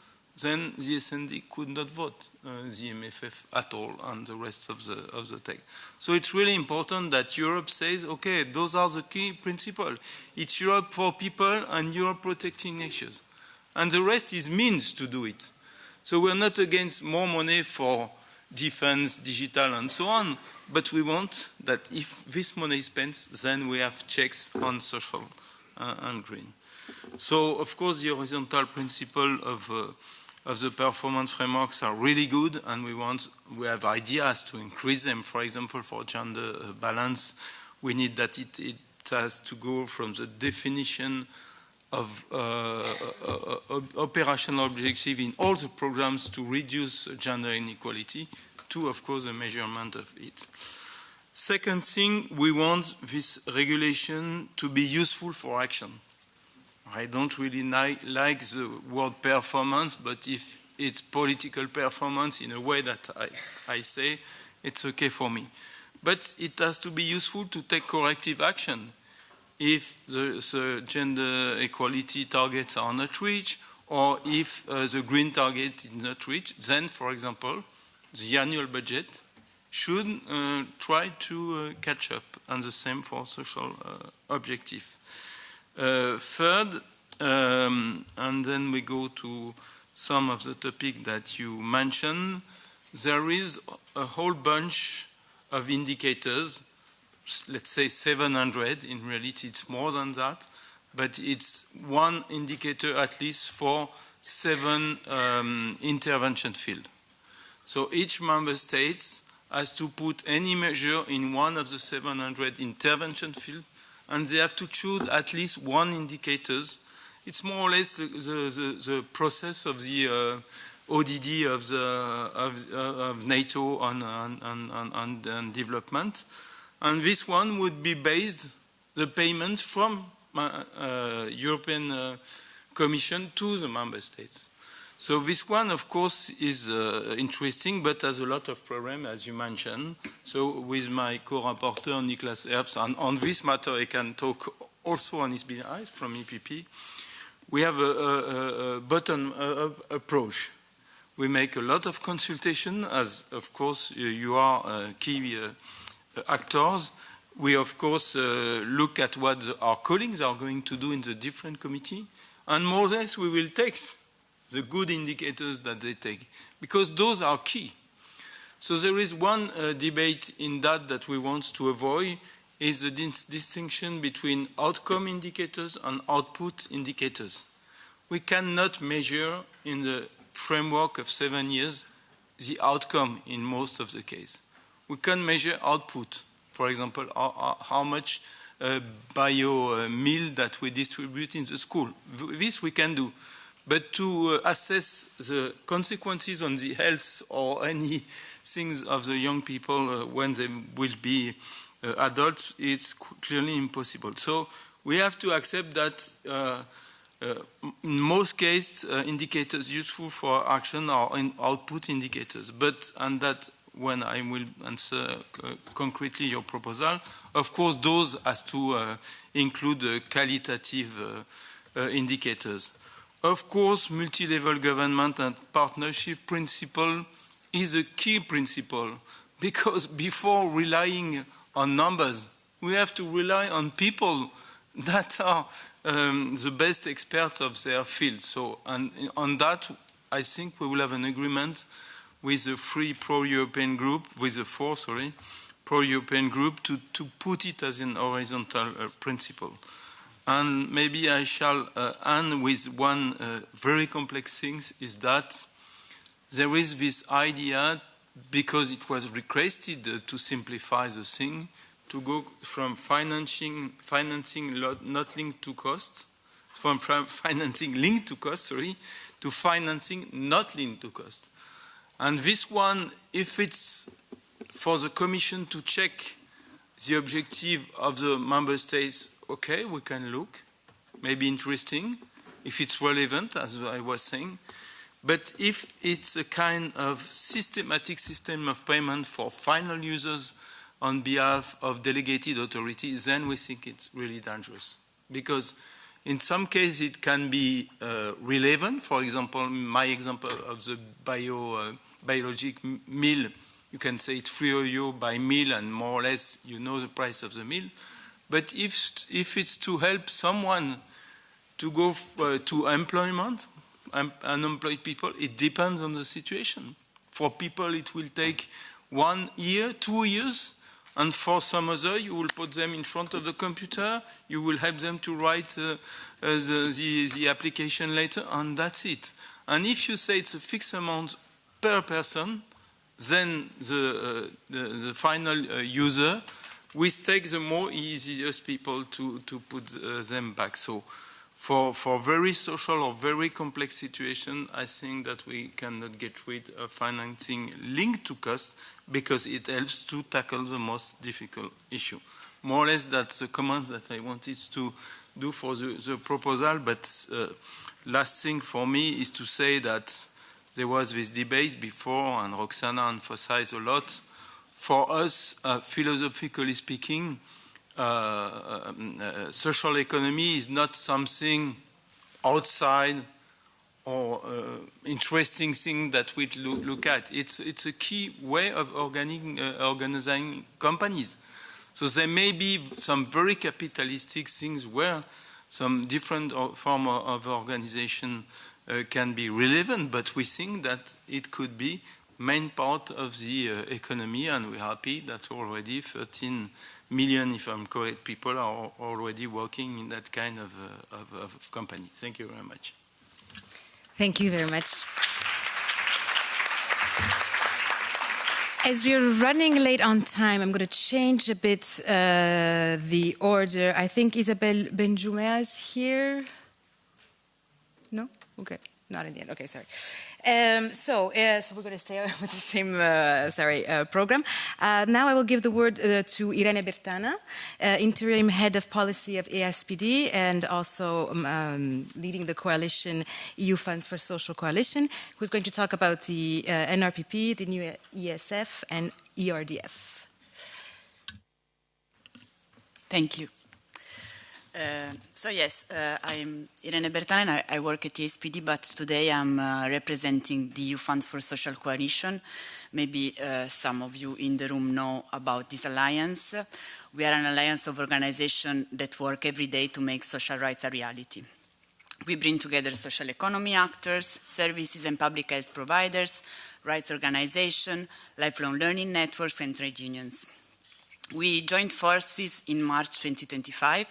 then the SND could not vote the MFF at all and the rest of the text. So it's really important that Europe says, okay, those are the key principles. It's Europe for people and Europe protecting nations. And the rest is means to do it. So we're not against more money for defense, digital, and so on, but we want that if this money is spent, then we have checks on social and green. So, of course, the horizontal principle of the performance frameworks are really good, and we have ideas to increase them. For example, for gender balance, we need that it has to go from the definition of operational objective in all the programs to reduce gender inequality to, of course, the measurement of it. Second thing, we want this regulation to be useful for action. I don't really like the word performance, but if it's political performance in a way that I say, it's okay for me. But it has to be useful to take corrective action. If the gender equality targets are not reached, or if the green target is not reached, then, for example, the annual budget should try to catch up, and the same for social objective. Third, and then we go to some of the topics that you mentioned, there is a whole bunch of indicators, let's say 700, in reality it's more than that, but it's one indicator at least for 7 intervention fields. So each member state has to put any measure in one of the 700 intervention fields, and they have to choose at least one indicator. It's more or less the process of the ODD of NATO on development, and this one would be based the payments from European Commission to the member states. So this one, of course, is interesting, but has a lot of problems, as you mentioned. So with my co-rapporteur, Niklas Herbst, on this matter, I can talk also on his behalf from EPP. We have a bottom-up approach. We make a lot of consultation, as, of course, you are key actors. We, of course, look at what our colleagues are going to do in the different committee, and more or less we will take the good indicators that they take, because those are key. So there is one debate in that we want to avoid, is the distinction between outcome indicators and output indicators. We cannot measure in the framework of 7 years the outcome in most of the case. We can measure output, for example, how much bio meal that we distribute in the school. This we can do. But to assess the consequences on the health or any things of the young people when they will be adults, it's clearly impossible. So we have to accept that in most cases, indicators useful for action are in output indicators. But, and that when I will answer concretely your proposal, of course, those has to include qualitative indicators. Of course, multi-level government and partnership principle is a key principle, because before relying on numbers, we have to rely on people that are the best experts of their field. So, and on that, I think we will have an agreement with the pro-European group, with the pro-European group to put it as an horizontal principle. And maybe I shall end with one very complex thing, is that there is this idea, because it was requested to simplify the thing, to go from financing not linked to costs, from financing linked to costs, to financing not linked to costs. And this one, if it's for the Commission to check the objective of the member states, okay, we can look, maybe interesting, if it's relevant, as I was saying. But if it's a kind of systematic system of payment for final users on behalf of delegated authorities, then we think it's really dangerous. Because in some cases it can be relevant. For example, my example of the biologic meal, you can say it's €3 by meal, and more or less you know the price of the meal. But if it's to help someone to go to employment, unemployed people, it depends on the situation. For people, it will take 1 year, 2 years, and for some other, you will put them in front of the computer, you will help them to write the application later, and that's it. And if you say it's a fixed amount per person, then the final user we take the more easiest people to put them back. So for very social or very complex situation, I think that we cannot get rid of financing linked to cost, because it helps to tackle the most difficult issue. More or less, that's the comment that I wanted to do for the proposal, but last thing for me is to say that there was this debate before, and Roxana emphasized a lot. For us, philosophically speaking, social economy is not something outside or interesting thing that we look at. It's a key way of organizing companies. So there may be some very capitalistic things where some different form of organization can be relevant, but we think that it could be main part of the economy, and we're happy that already 13 million, if I'm correct, people are already working in that kind of company. Thank you very much. Thank you very much. As we're running late on time, I'm going to change a bit the order. I think Isabelle Benjoumea is here. No? Okay. Not in the end. Okay, sorry. So we're going to stay with the same program. Now I will give the word to Irene Bertana, interim head of policy of ASPD and also leading the coalition EU Funds for Social Coalition, who's going to talk about the NRPP, the new ESF, and ERDF. Thank you. I'm Irene Bertana and I work at ASPD, but today I'm representing the EU Funds for Social Coalition. Maybe some of you in the room know about this alliance. We are an alliance of organizations that work every day to make social rights a reality. We bring together social economy actors, services and public health providers, rights organizations, lifelong learning networks and trade unions. We joined forces in March 2025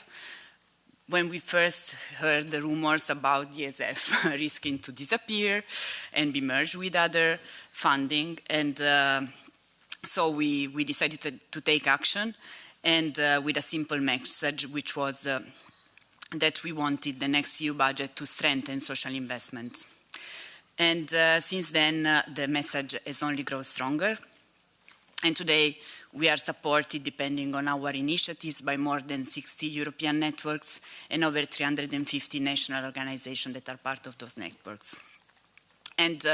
when we first heard the rumors about the ESF risking to disappear and be merged with other funding. And so we decided to take action, and with a simple message, which was that we wanted the next EU budget to strengthen social investment. And since then, the message has only grown stronger. And today, we are supported, depending on our initiatives, by more than 60 European networks and over 350 national organizations that are part of those networks. And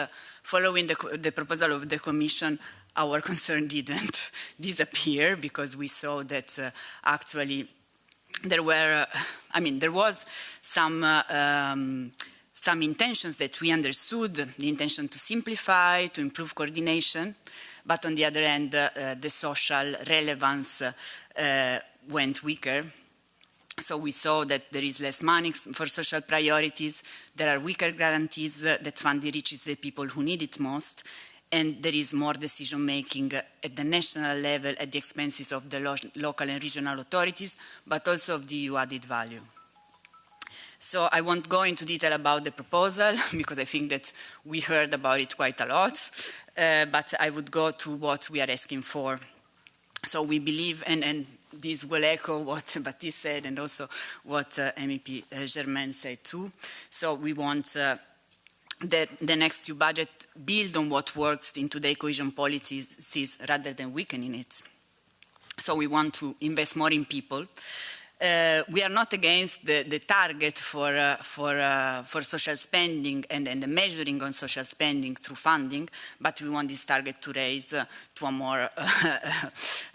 following the proposal of the Commission, our concern didn't disappear, because we saw that actually there was some intentions that we understood, the intention to simplify, to improve coordination. But on the other hand, the social relevance went weaker. So we saw that there is less money for social priorities, there are weaker guarantees that funding reaches the people who need it most, and there is more decision-making at the national level at the expenses of the local and regional authorities, but also of the EU added value. So I won't go into detail about the proposal, because I think that we heard about it quite a lot, but I would go to what we are asking for. So we believe, and this will echo what Baptiste said and also what MEP Germain said too. So we want that the next EU budget build on what works in today's cohesion policies rather than weakening it. So we want to invest more in people. We are not against the target for social spending and the measuring on social spending through funding, but we want this target to raise to a more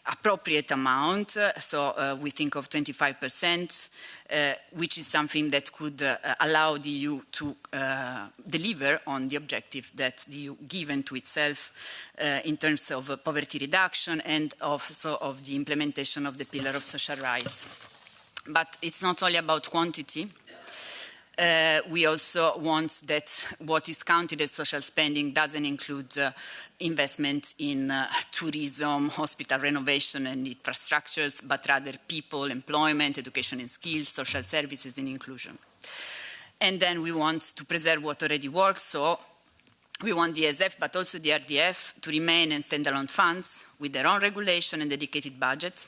appropriate amount. So we think of 25%, which is something that could allow the EU to deliver on the objectives that the EU given to itself in terms of poverty reduction and also of the implementation of the pillar of social rights. But it's not only about quantity. We also want that what is counted as social spending doesn't include investment in tourism, hospital renovation and infrastructures, but rather people, employment, education and skills, social services and inclusion. And then we want to preserve what already works, so we want the ESF, but also the RDF, to remain in standalone funds with their own regulation and dedicated budgets.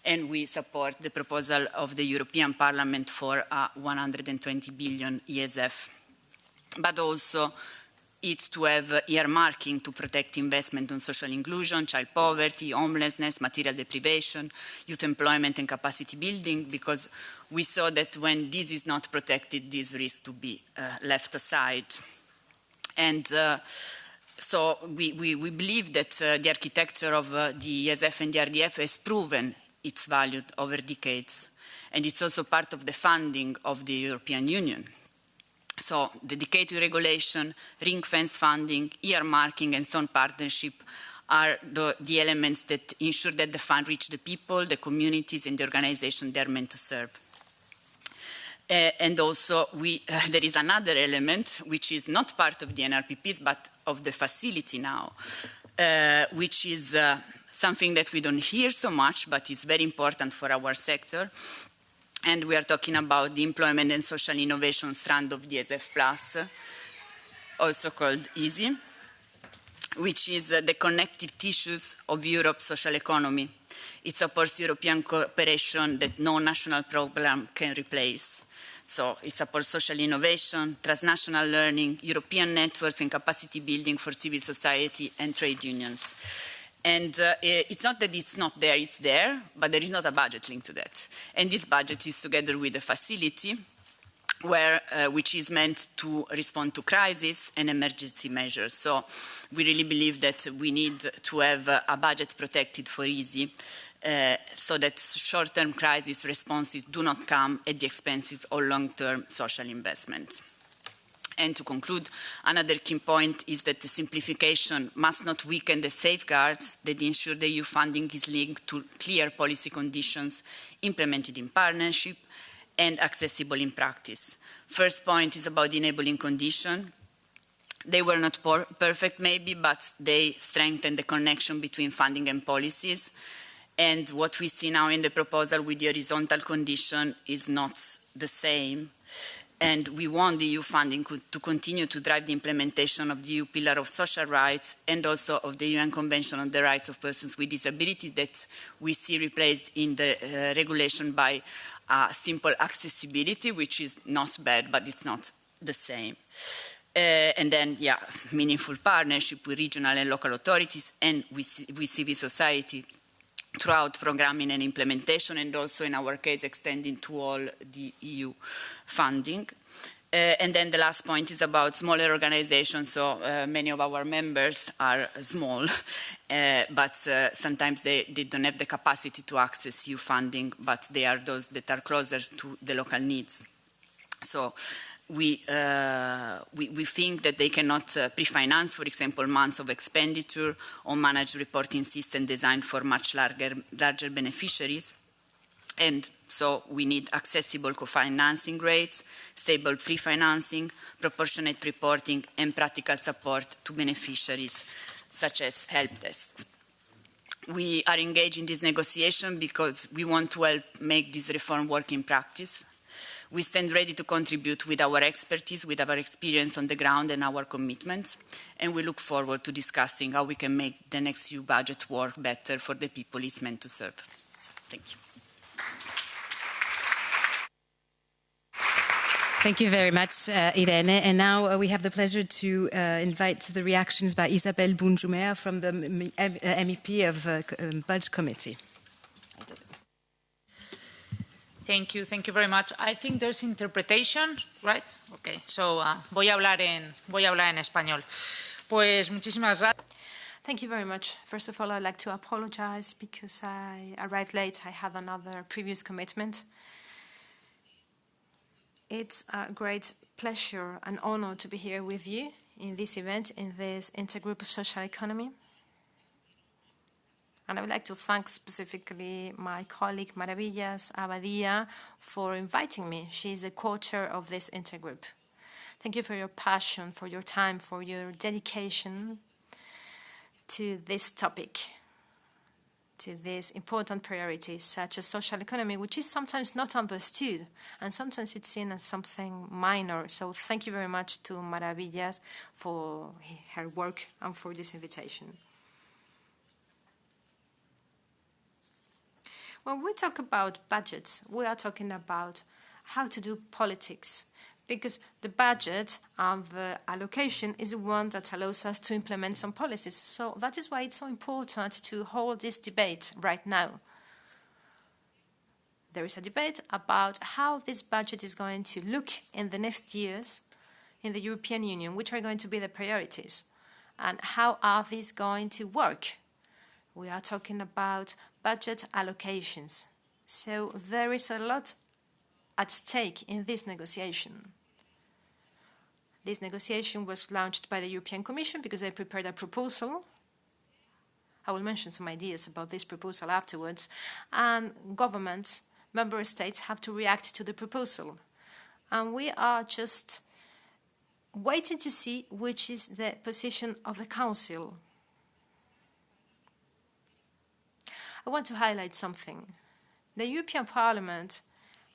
And we support the proposal of the European Parliament for a 120 billion ESF. But also is to have earmarking to protect investment on social inclusion, child poverty, homelessness, material deprivation, youth employment and capacity building, because we saw that when this is not protected, this risks to be left aside. And so we believe that the architecture of the ESF and the RDF has proven its value over decades. And it's also part of the funding of the European Union. So dedicated regulation, ring-fence funding, earmarking, and so on partnership are the elements that ensure that the fund reach the people, the communities, and the organizations they're meant to serve. And also, there is another element, which is not part of the NRPPs, but of the facility now, which is something that we don't hear so much, but is very important for our sector. And we are talking about the employment and social innovation strand of DSF Plus, also called EASY, which is the connective tissues of Europe's social economy. It supports European cooperation that no national program can replace. So it supports social innovation, transnational learning, European networks and capacity building for civil society and trade unions. And it's not that it's not there, it's there, but there is not a budget linked to that. And this budget is together with the facility, which is meant to respond to crisis and emergency measures. So we really believe that we need to have a budget protected for EASY, so that short-term crisis responses do not come at the expense of long-term social investment. And to conclude, another key point is that the simplification must not weaken the safeguards that ensure the EU funding is linked to clear policy conditions implemented in partnership and accessible in practice. First point is about the enabling condition. They were not perfect maybe, but they strengthen the connection between funding and policies. And what we see now in the proposal with the horizontal condition is not the same. And we want the EU funding to continue to drive the implementation of the EU Pillar of Social Rights and also of the UN Convention on the Rights of Persons with Disabilities that we see replaced in the regulation by simple accessibility, which is not bad, but it's not the same. And then, meaningful partnership with regional and local authorities and with civil society throughout programming and implementation, and also in our case extending to all the EU funding. And then the last point is about smaller organizations. So many of our members are small, but sometimes they don't have the capacity to access EU funding, but they are those that are closer to the local needs. So we think that they cannot pre-finance, for example, months of expenditure or manage reporting system designed for much larger beneficiaries. And so we need accessible co-financing rates, stable pre-financing, proportionate reporting, and practical support to beneficiaries, such as help desks. We are engaged in this negotiation because we want to help make this reform work in practice. We stand ready to contribute with our expertise, with our experience on the ground and our commitments, and we look forward to discussing how we can make the next EU budget work better for the people it's meant to serve. Thank you. Thank you very much, Irene. And now we have the pleasure to invite the reactions by Isabelle Bounjoumer from the MEP of Budget Committee. Thank you very much. I think there's interpretation, right? Okay, so voy a hablar en español. Pues muchísimas gracias. Thank you very much. First of all, I'd like to apologize because I arrived late. I had another previous commitment. It's a great pleasure and honor to be here with you in this event, in this Intergroup of Social Economy. And I would like to thank specifically my colleague Maravillas Abadia for inviting me. She's a co-chair of this intergroup. Thank you for your passion, for your time, for your dedication to this topic, to these important priorities such as social economy, which is sometimes not understood and sometimes it's seen as something minor. So thank you very much to Maravillas for her work and for this invitation. When we talk about budgets, we are talking about how to do politics, because the budget and the allocation is the one that allows us to implement some policies. So that is why it's so important to hold this debate right now. There is a debate about how this budget is going to look in the next years in the European Union, which are going to be the priorities, and how are these going to work. We are talking about budget allocations. So there is a lot at stake in this negotiation. This negotiation was launched by the European Commission because they prepared a proposal. I will mention some ideas about this proposal afterwards. And governments, member states, have to react to the proposal. And we are just waiting to see which is the position of the Council. I want to highlight something. The European Parliament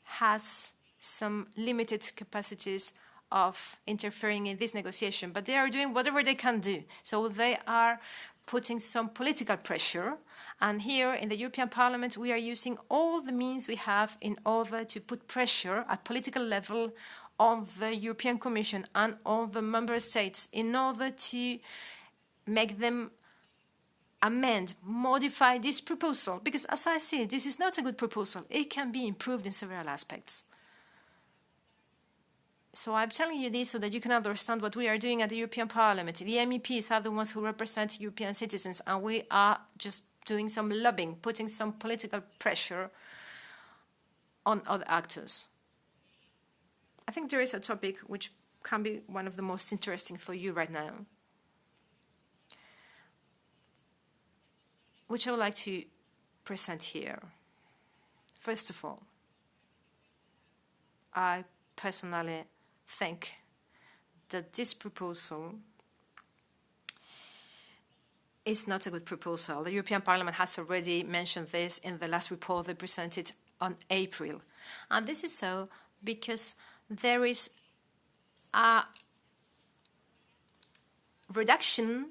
has some limited capacities of interfering in this negotiation, but they are doing whatever they can do. So they are putting some political pressure, and here in the European Parliament we are using all the means we have in order to put pressure at political level on the European Commission and on the member states in order to make them amend, modify this proposal, because as I see it, this is not a good proposal. It can be improved in several aspects. So I'm telling you this so that you can understand what we are doing at the European Parliament. The MEPs are the ones who represent European citizens, and we are just doing some lobbying, putting some political pressure on other actors. I think there is a topic which can be one of the most interesting for you right now, which I would like to present here. First of all, I personally think that this proposal is not a good proposal. The European Parliament has already mentioned this in the last report they presented on April. And this is so because there is a reduction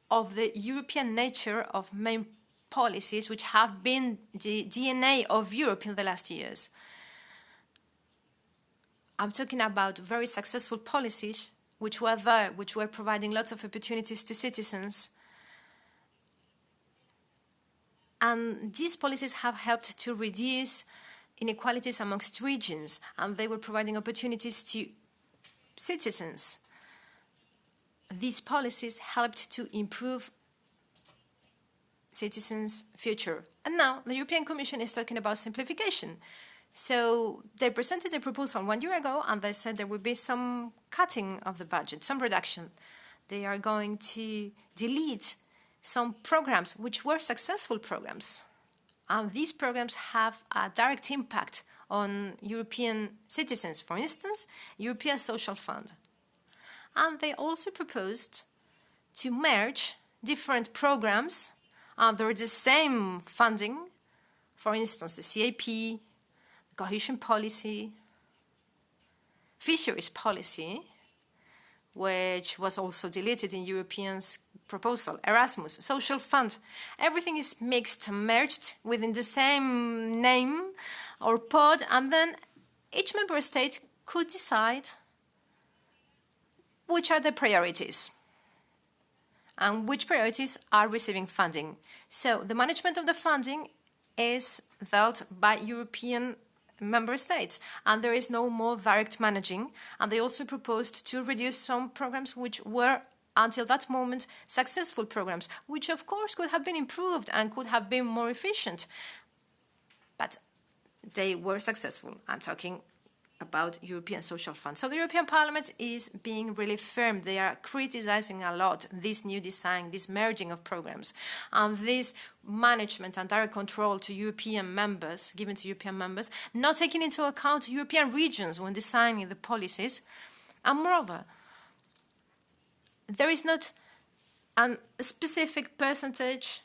of the European nature of main policies which have been the DNA of Europe in the last years. I'm talking about very successful policies which were there, which were providing lots of opportunities to citizens. And these policies have helped to reduce inequalities amongst regions, and they were providing opportunities to citizens. These policies helped to improve citizens' future. And now the European Commission is talking about simplification. So they presented a proposal 1 year ago, and they said there would be some cutting of the budget, some reduction. They are going to delete some programs which were successful programs. And these programs have a direct impact on European citizens. For instance, European Social Fund. And they also proposed to merge different programs under the same funding. For instance, the CAP, cohesion policy, fisheries policy, which was also deleted in Europeans' proposal, Erasmus, social fund. Everything is mixed, merged within the same name or pod, and then each member state could decide which are the priorities and which priorities are receiving funding. So the management of the funding is dealt by European member states, and there is no more direct managing. And they also proposed to reduce some programs which were, until that moment, successful programs, which of course could have been improved and could have been more efficient. But they were successful. I'm talking about European Social Fund. So the European Parliament is being really firm. They are criticizing a lot this new design, this merging of programs, and this management and direct control to European members, given to European members, not taking into account European regions when designing the policies. And moreover, there is not a specific percentage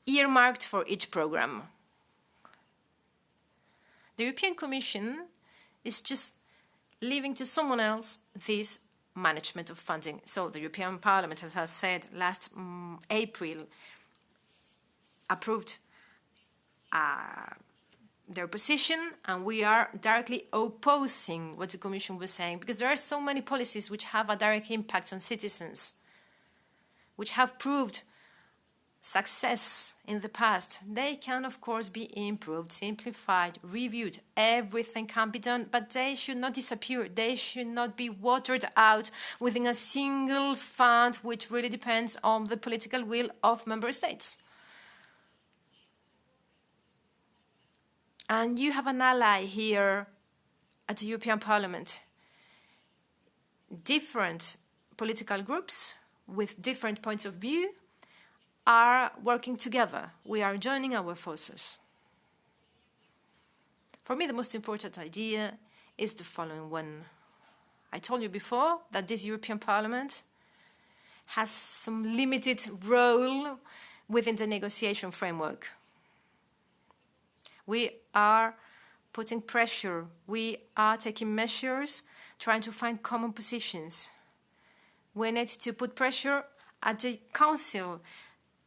earmarked for each program. The European Commission is just leaving to someone else this management of funding. So the European Parliament, as I said, last April approved their position, and we are directly opposing what the Commission was saying, because there are so many policies which have a direct impact on citizens, which have proved success in the past. They can, of course, be improved, simplified, reviewed. Everything can be done, but they should not disappear. They should not be watered out within a single fund, which really depends on the political will of member states. And you have an ally here at the European Parliament. Different political groups with different points of view are working together. We are joining our forces. For me, the most important idea is the following one. I told you before that this European Parliament has some limited role within the negotiation framework. We are putting pressure. We are taking measures, trying to find common positions. We need to put pressure at the Council.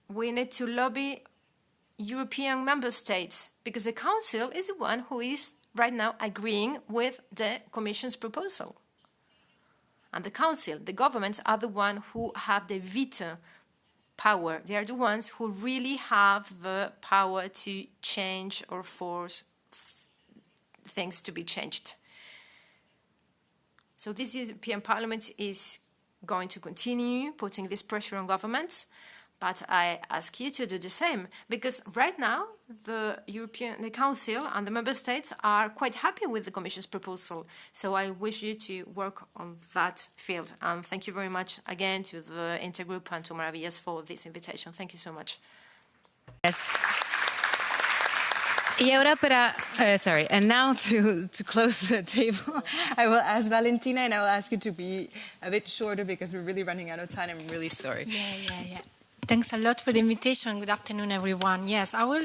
We need to lobby European member states, because the Council is the one who is right now agreeing with the Commission's proposal. And the Council, the governments, are the ones who have the veto power. They are the ones who really have the power to change or force things to be changed. So this European Parliament is going to continue putting this pressure on governments, but I ask you to do the same, because right now the Council and the Member States are quite happy with the Commission's proposal. So I wish you to work on that field. And thank you very much again to the Intergroup and to Maravillas for this invitation. Thank you so much. Yes. Y ahora and now to close the table, I will ask Valentina, and I will ask you to be a bit shorter because we're really running out of time. I'm really sorry. Yeah. Thanks a lot for the invitation. Good afternoon, everyone. Yes, I'll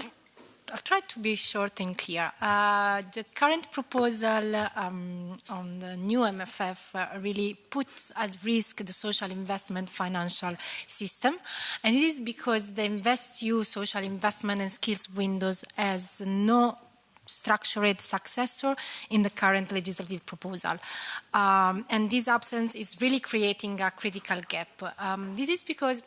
try to be short and clear. The current proposal on the new MFF really puts at risk the social investment financial system. And this is because the InvestEU social investment and skills windows has no structured successor in the current legislative proposal. And this absence is really creating a critical gap. This is because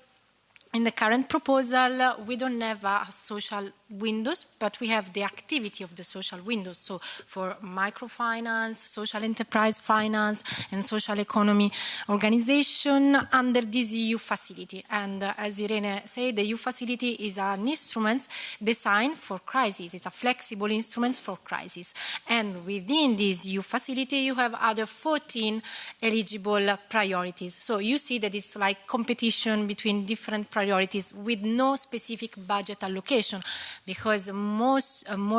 in the current proposal, we don't have social windows, but we have the activity of the social windows. So for microfinance, social enterprise finance, and social economy organization under this EU facility. And as Irene said, the EU facility is an instrument designed for crisis. It's a flexible instrument for crisis. And within this EU facility, you have other 14 eligible priorities. So you see that it's like competition between different priorities with no specific budget allocation, because more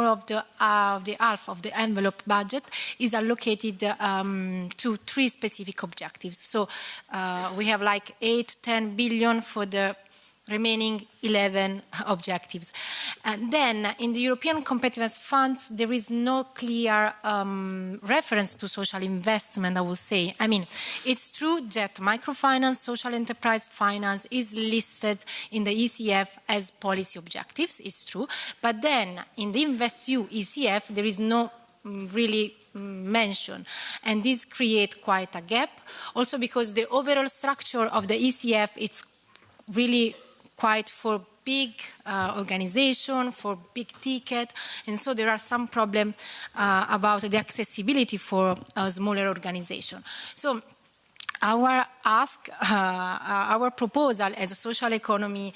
of the half of the envelope budget is allocated to 3 specific objectives. So we have like 8-10 billion for the remaining 11 objectives. And then in the European Competitiveness Funds, there is no clear reference to social investment, I will say. I mean, it's true that microfinance, social enterprise finance is listed in the ECF as policy objectives, it's true. But then in the InvestEU ECF, there is no really mention. And this creates quite a gap. Also because the overall structure of the ECF, it's really quite for big organization, for big ticket, and so there are some problems about the accessibility for a smaller organization. So our proposal as a social economy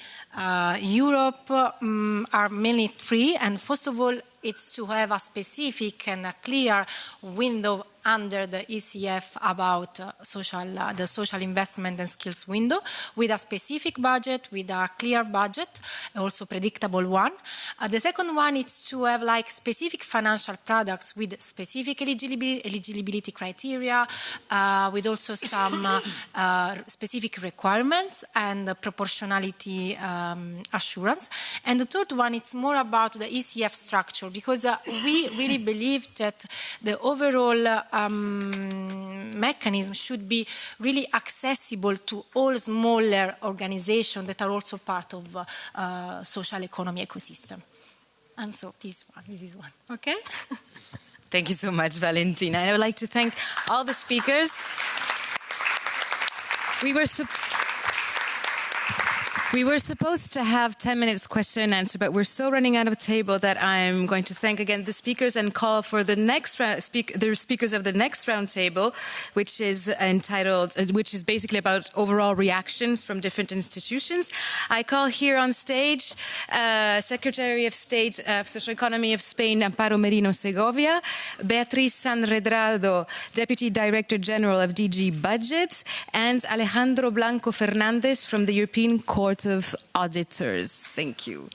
Europe are mainly 3, and first of all, it's to have a specific and a clear window under the ECF about the social investment and skills window, with a specific budget, with a clear budget, also predictable one. The second one is to have like specific financial products with specific eligibility criteria, with also some specific requirements and proportionality assurance. And the third one, it's more about the ECF structure, because we really believe that the overall mechanism should be really accessible to all smaller organizations that are also part of social economy ecosystem. And so this one, okay? Thank you so much, Valentina. And I would like to thank all the speakers. We were supposed to have 10 minutes question and answer, but we're so running out of table that I'm going to thank again the speakers and call for the next the speakers of the next round table, which is entitled, which is basically about overall reactions from different institutions. I call here on stage Secretary of State of Social Economy of Spain, Amparo Merino Segovia, Beatriz Sanredrado, Deputy Director General of DG Budget, and Alejandro Blanco Fernandez from the European Court of Auditors. Thank you.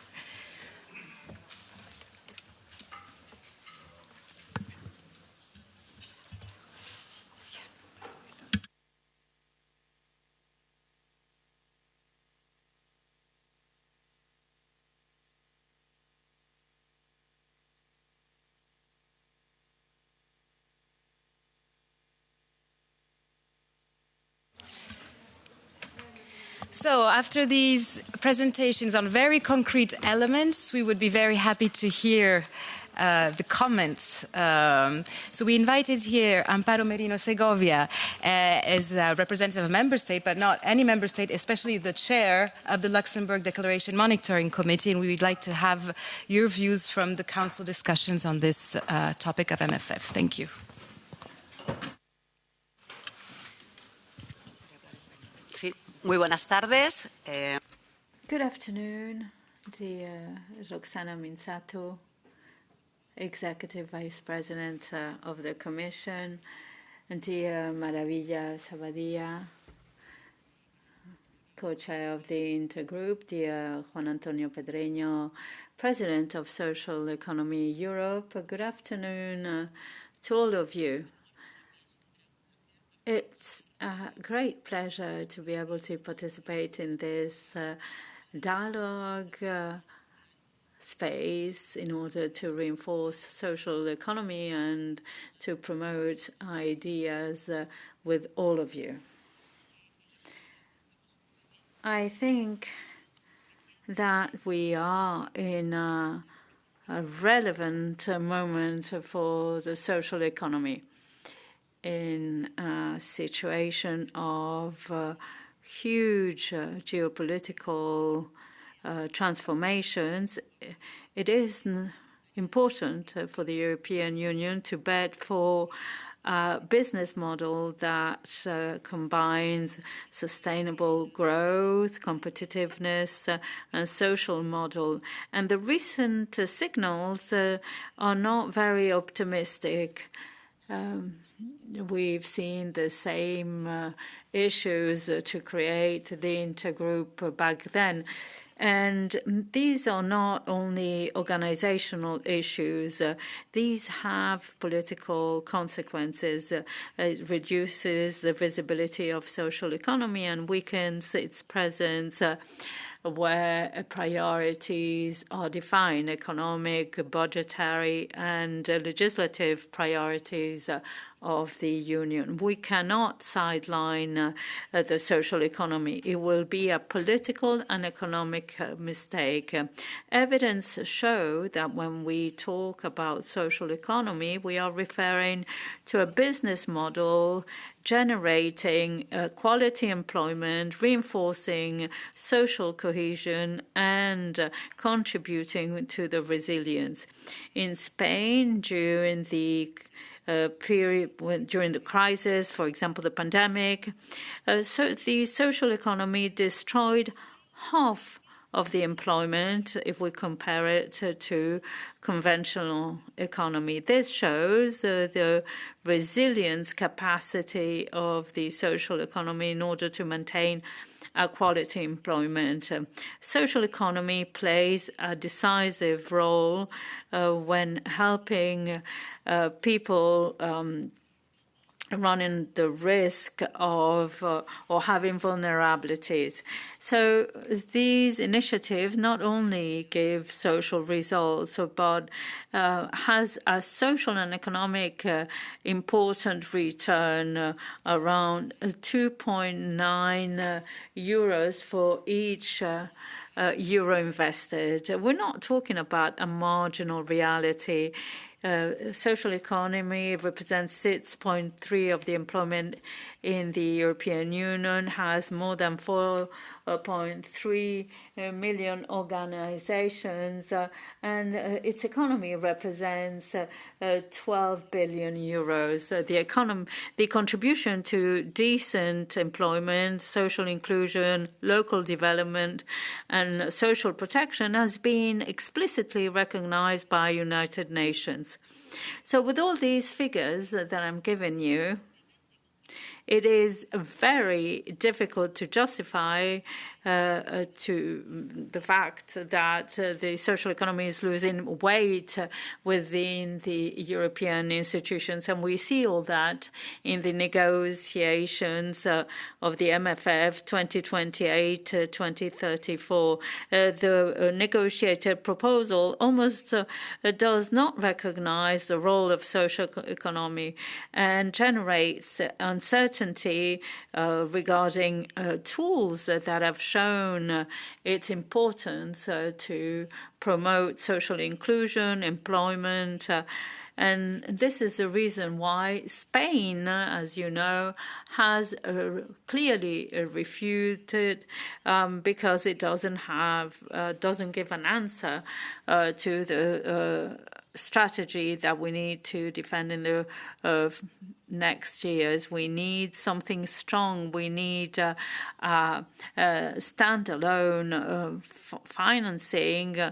So after these presentations on very concrete elements, we would be very happy to hear the comments. So we invited here Amparo Merino Segovia as a representative of a member state, but not any member state, especially the chair of the Luxembourg Declaration Monitoring Committee, and we would like to have your views from the council discussions on this topic of MFF. Thank you. Sí. Muy buenas tardes. Good afternoon, dear Roxana Minsato, Executive Vice President of the Commission, and dear Maravilla Sabadia, Co-Chair of the Intergroup, dear Juan Antonio Pedreño, President of Social Economy Europe. Good afternoon to all of you. It's a great pleasure to be able to participate in this dialogue space in order to reinforce social economy and to promote ideas with all of you. I think that we are in a relevant moment for the social economy. In a situation of huge geopolitical transformations, it is important for the European Union to bet for a business model that combines sustainable growth, competitiveness, and social model. And the recent signals are not very optimistic. We've seen the same issues to create the Intergroup back then. And these are not only organizational issues. These have political consequences. It reduces the visibility of social economy and weakens its presence where priorities are defined, economic, budgetary, and legislative priorities of the Union. We cannot sideline the social economy. It will be a political and economic mistake. Evidence show that when we talk about social economy, we are referring to a business model generating quality employment, reinforcing social cohesion, and contributing to the resilience. In Spain, during the during the crisis, for example, the pandemic, so the social economy destroyed half of the employment if we compare it to conventional economy. This shows the resilience capacity of the social economy in order to maintain quality employment. Social economy plays a decisive role when helping people running the risk of or having vulnerabilities. So these initiatives not only give social results, but has a social and economic important return around 2.9 euros for each euro invested. We're not talking about a marginal reality. Social economy represents 6.3% of the employment in the European Union, has more than 4.3 million organizations, and its economy represents 12 billion euros. The contribution to decent employment, social inclusion, local development, and social protection has been explicitly recognized by United Nations. So with all these figures that I'm giving you, it is very difficult to justify to the fact that the social economy is losing weight within the European institutions. And we see all that in the negotiations of the MFF 2028-2034. The negotiated proposal almost does not recognize the role of social economy and generates uncertainty regarding tools that have shown its importance to promote social inclusion, employment, and this is the reason why Spain, as you know, has clearly refuted because it doesn't give an answer to the strategy that we need to defend in the next years. We need something strong. We need standalone financing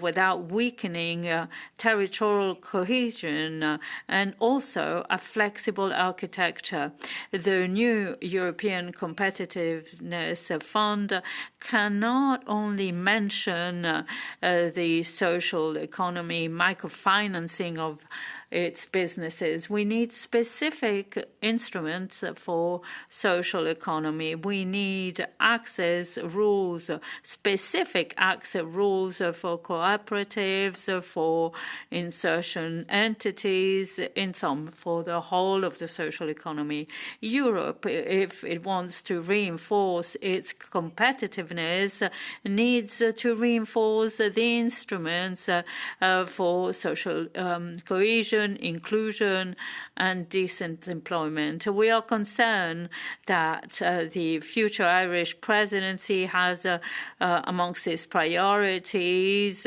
without weakening territorial cohesion and also a flexible architecture. The new European Competitiveness Fund cannot only mention the social economy, microfinancing of its businesses. We need specific instruments for social economy. We need access rules, specific access rules for cooperatives, for insertion entities, in some for the whole of the social economy. Europe, if it wants to reinforce its competitiveness, needs to reinforce the instruments for social cohesion, inclusion, and decent employment. We are concerned that the future Irish presidency has amongst its priorities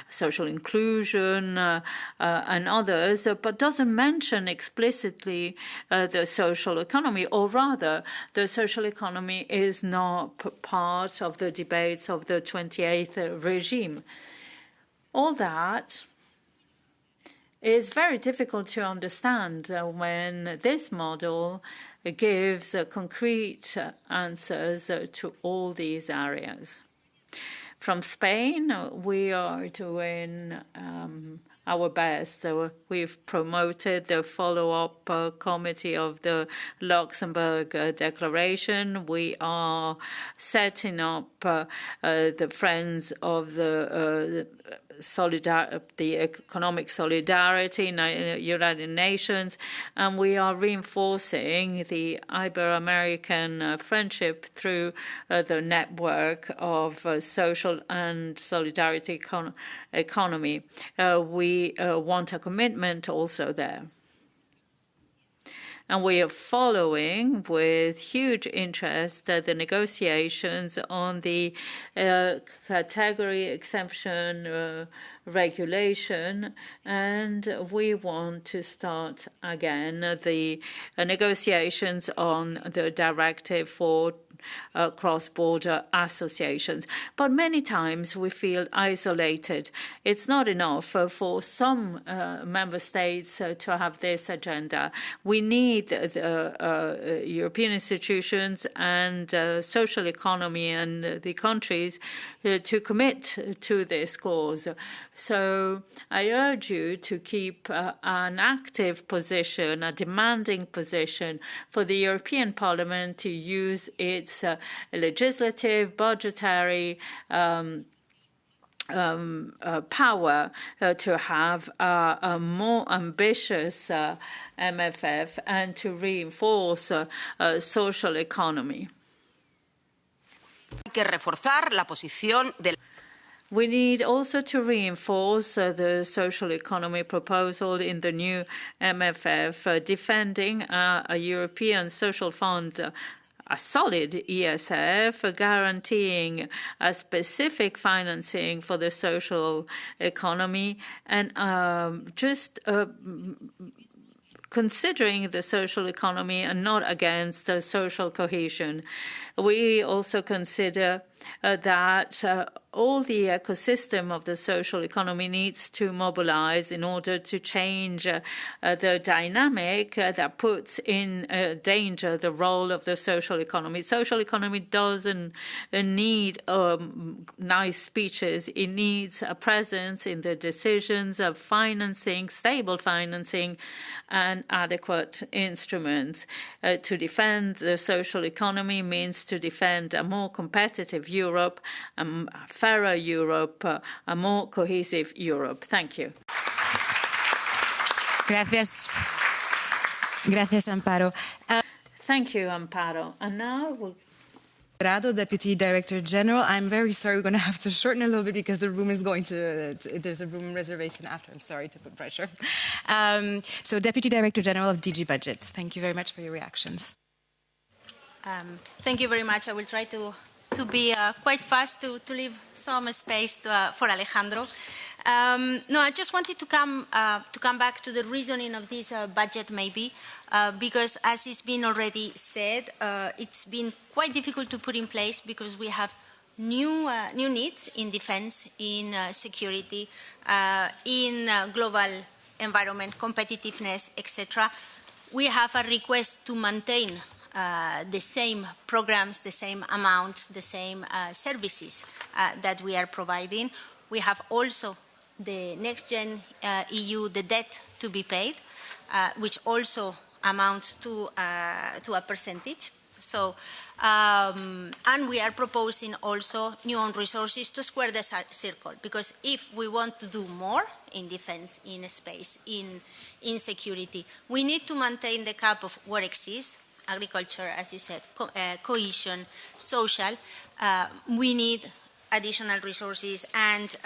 social inclusion and others, but doesn't mention explicitly the social economy, or rather, the social economy is not part of the debates of the 28th regime. All that is very difficult to understand when this model gives concrete answers to all these areas. From Spain, we are doing our best. We've promoted the follow-up committee of the Luxembourg Declaration. We are setting up the Friends of the economic solidarity in the United Nations, and we are reinforcing the Ibero-American friendship through the network of social and solidarity economy. We want a commitment also there. And we are following with huge interest the negotiations on the category exemption regulation, and we want to start again the negotiations on the directive for cross-border associations. But many times we feel isolated. It's not enough for some member states to have this agenda. We need the European institutions and social economy and the countries to commit to this cause. So I urge you to keep an active position, a demanding position for the European Parliament to use its legislative, budgetary power to have a more ambitious MFF and to reinforce social economy. Hay que reforzar la posición del. We need also to reinforce the social economy proposal in the new MFF, defending a European social fund, a solid ESF, guaranteeing a specific financing for the social economy, and considering the social economy and not against social cohesion. We also consider that all the ecosystem of the social economy needs to mobilize in order to change the dynamic that puts in danger the role of the social economy. Social economy doesn't need nice speeches. It needs a presence in the decisions of financing, stable financing, and adequate instruments. To defend the social economy means to defend a more competitive Europe, a fairer Europe, a more cohesive Europe. Thank you. Gracias. Gracias, Amparo. Thank you, Amparo. And now we'll Deputy Director General. I'm very sorry, we're going to have to shorten a little bit because the room is going to there's a room reservation after. I'm sorry to put pressure. So Deputy Director General of DG Budget, thank you very much for your reactions. Thank you very much. I will try to be quite fast to leave some space for Alejandro. No, I just wanted to come back to the reasoning of this budget, maybe, because as it's been already said, it's been quite difficult to put in place because we have new needs in defense, in security, in global environment, competitiveness, etc. We have a request to maintain the same programs, the same amount, the same services that we are providing. We have also the next-gen EU, the debt to be paid, which also amounts to a percentage. So, and we are proposing also new own resources to square the circle, because if we want to do more in defense, in space, in security, we need to maintain the cap of what exists, agriculture, as you said, cohesion, social. We need additional resources, and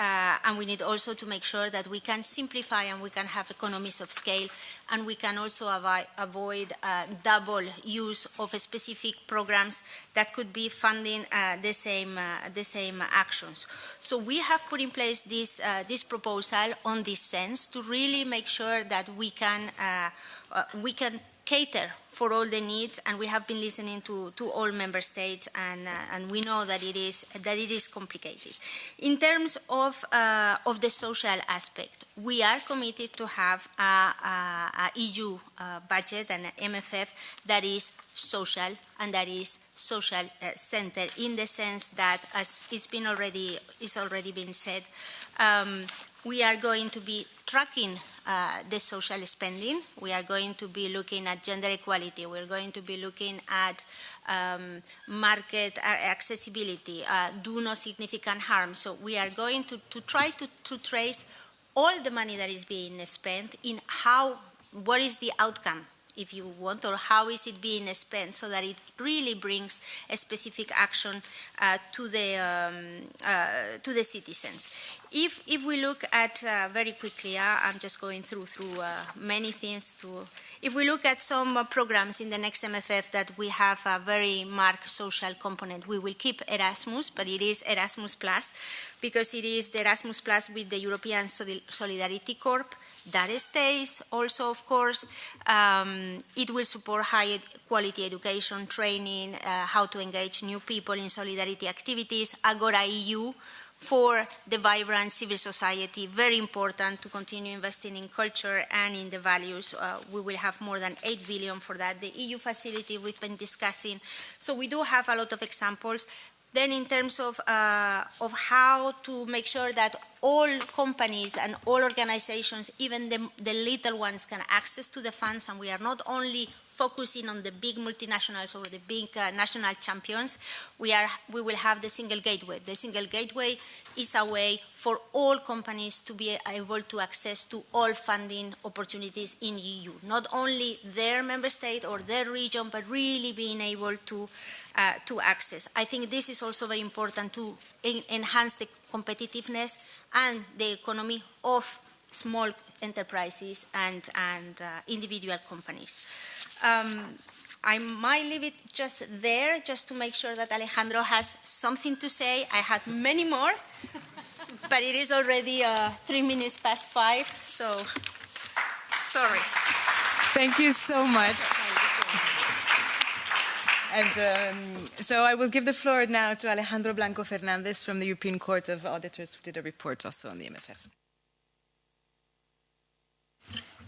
we need also to make sure that we can simplify and we can have economies of scale, and we can also avoid double use of specific programs that could be funding the same actions. So we have put in place this proposal on this sense to really make sure that we can cater for all the needs, and we have been listening to all member states, and we know that it is complicated. In terms of the social aspect, we are committed to have a EU budget and an MFF that is social and that is social centered, in the sense that, as it's already been said, we are going to be tracking the social spending. We are going to be looking at gender equality. We're going to be looking at market accessibility, do no significant harm. So we are going to try to trace all the money that is being spent in what is the outcome, if you want, or how is it being spent, so that it really brings a specific action to the citizens. If we look at, very quickly, I'm just going through many things. If we look at some programs in the next MFF that we have a very marked social component, we will keep Erasmus, but it is Erasmus Plus, because it is the Erasmus Plus with the European Solidarity Corps. That stays also, of course. It will support high quality education, training, how to engage new people in solidarity activities, Agora EU, for the vibrant civil society, very important to continue investing in culture and in the values. We will have more than 8 billion for that. The EU facility we've been discussing. So we do have a lot of examples. Then in terms of how to make sure that all companies and all organizations, even the little ones, can access to the funds, and we are not only focusing on the big multinationals or the big national champions, we will have the single gateway. The single gateway is a way for all companies to be able to access to all funding opportunities in EU, not only their member state or their region, but really being able to access. I think this is also very important to enhance the competitiveness and the economy of small enterprises and individual companies. I might leave it just there, just to make sure that Alejandro has something to say. I had many more, but it is already 3 minutes past 5, so sorry. Thank you so much. And so I will give the floor now to Alejandro Blanco Fernandez from the European Court of Auditors, who did a report also on the MFF.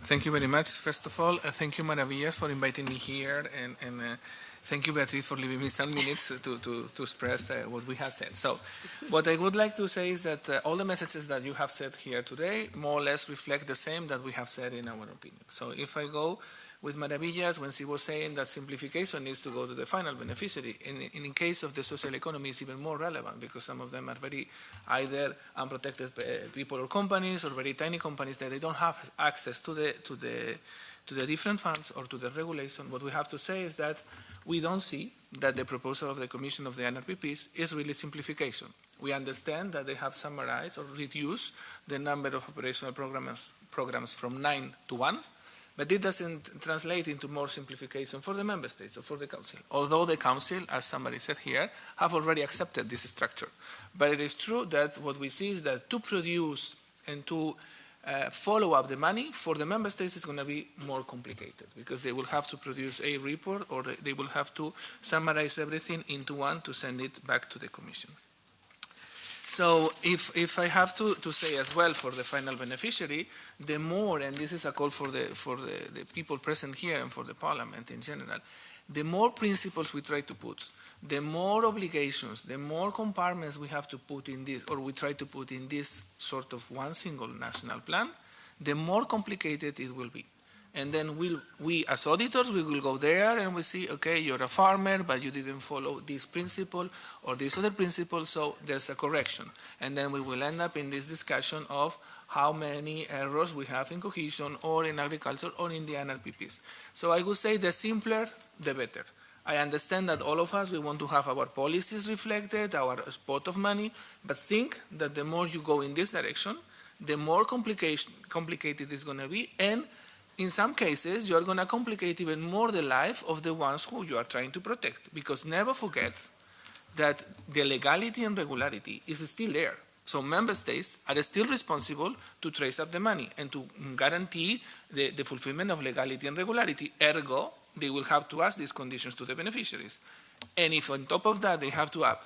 Thank you very much. First of all, thank you, Maravillas, for inviting me here, and thank you, Beatriz, for leaving me some minutes to express what we have said. So what I would like to say is that all the messages that you have said here today more or less reflect the same that we have said in our opinion. So if I go with Maravillas, when she was saying that simplification needs to go to the final beneficiary, in case of the social economy, it's even more relevant, because some of them are very either unprotected people or companies, or very tiny companies that they don't have access to the different funds or to the regulation. What we have to say is that we don't see that the proposal of the Commission of the NRPPs is really simplification. We understand that they have summarized or reduced the number of operational programs from 9 to 1, but it doesn't translate into more simplification for the member states or for the council. Although the council, as somebody said here, have already accepted this structure. But it is true that what we see is that to produce and to follow up the money for the member states is going to be more complicated, because they will have to produce a report, or they will have to summarize everything into one to send it back to the Commission. So if I have to say as well for the final beneficiary, the more, and this is a call for the people present here and for the Parliament in general, the more principles we try to put, the more obligations, the more compartments we have to put in this, or we try to put in this sort of one single national plan, the more complicated it will be. And then we as auditors, we will go there and we see, okay, you're a farmer, but you didn't follow this principle or this other principle, so there's a correction. And then we will end up in this discussion of how many errors we have in cohesion or in agriculture or in the NRPPs. So I would say the simpler, the better. I understand that all of us, we want to have our policies reflected, our pot of money, but think that the more you go in this direction, the more complicated it's going to be, and in some cases, you are going to complicate even more the life of the ones who you are trying to protect, because never forget that the legality and regularity is still there. So member states are still responsible to trace up the money and to guarantee the fulfillment of legality and regularity. Ergo, they will have to ask these conditions to the beneficiaries. And if on top of that they have to add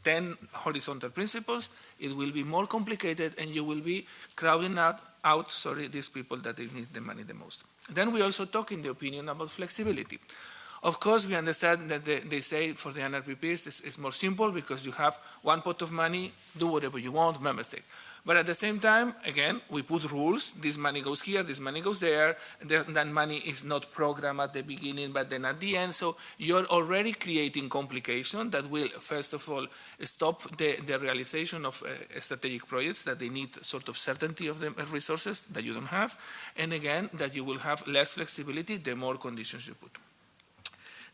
10 horizontal principles, it will be more complicated, and you will be crowding out these people that they need the money the most. Then we also talk in the opinion about flexibility. Of course, we understand that they say for the NRPPs, this is more simple because you have one pot of money, do whatever you want, member state. But at the same time, again, we put rules. This money goes here, this money goes there. That money is not programmed at the beginning, but then at the end. So you're already creating complication that will, first of all, stop the realization of strategic projects, that they need sort of certainty of the resources that you don't have. And again, that you will have less flexibility the more conditions you put.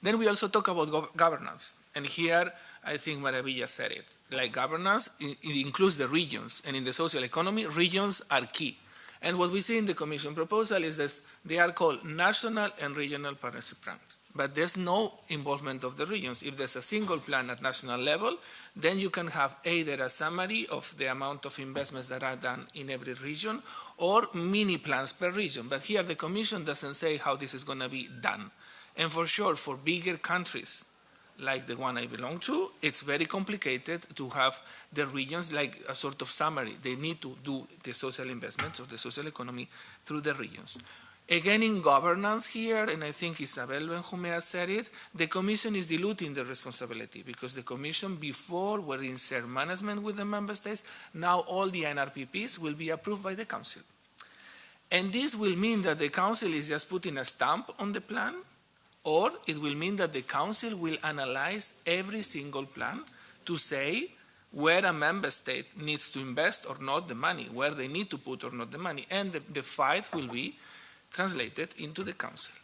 Then we also talk about governance. And here, I think Maravilla said it. Like governance, it includes the regions. And in the social economy, regions are key. And what we see in the Commission proposal is that they are called national and regional partnership plans. But there's no involvement of the regions. If there's a single plan at national level, then you can have either a summary of the amount of investments that are done in every region, or mini plans per region. But here the Commission doesn't say how this is going to be done. And for sure, for bigger countries, like the one I belong to, it's very complicated to have the regions like a sort of summary. They need to do the social investments or the social economy through the regions. Again, in governance here, and I think Isabel Benjumea said it, the Commission is diluting the responsibility, because the Commission before were in shared management with the member states. Now all the NRPPs will be approved by the Council. And this will mean that the Council is just putting a stamp on the plan, Or it will mean that the Council will analyze every single plan to say where a member state needs to invest or not the money, where they need to put or not the money. And the fight will be translated into the Council.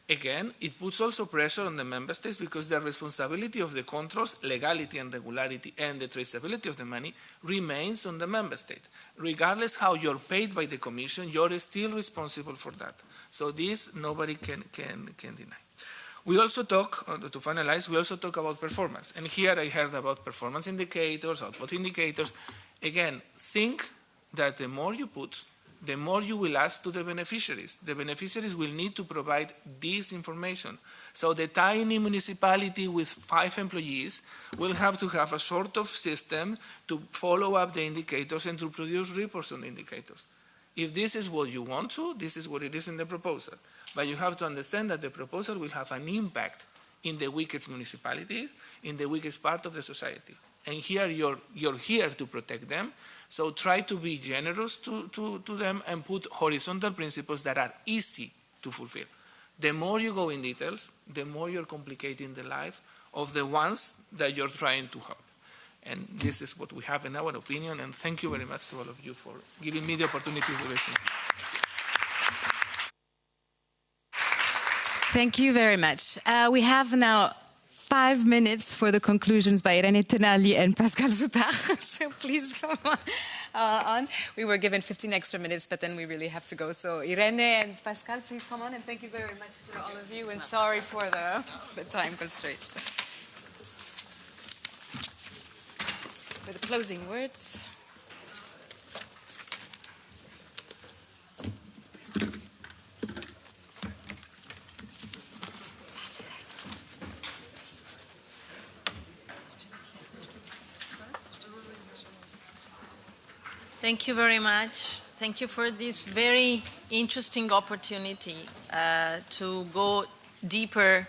Again, it puts also pressure on the member states because the responsibility of the controls, legality and regularity, and the traceability of the money remains on the member state. Regardless how you're paid by the Commission, you're still responsible for that. So this nobody can deny. We also talk, to finalize, we also talk about performance. And here I heard about performance indicators, output indicators. Again, think that the more you put, the more you will ask to the beneficiaries. The beneficiaries will need to provide this information. So the tiny municipality with 5 employees will have to have a sort of system to follow up the indicators and to produce reports on the indicators. If this is what you want to, this is what it is in the proposal. But you have to understand that the proposal will have an impact in the weakest municipalities, in the weakest part of the society. And here you're here to protect them. So try to be generous to them and put horizontal principles that are easy to fulfill. The more you go in details, the more you're complicating the life of the ones that you're trying to help. And this is what we have in our opinion. And thank you very much to all of you for giving me the opportunity to listen. Thank you very much. We have now 5 minutes for the conclusions by Irene Tenali and Pascal Soutard. So please come on. We were given 15 extra minutes, but then we really have to go. So Irene and Pascal, please come on, and thank you very much to all of you, and sorry for the time constraints. For the closing words. Thank you very much. Thank you for this very interesting opportunity to go deeper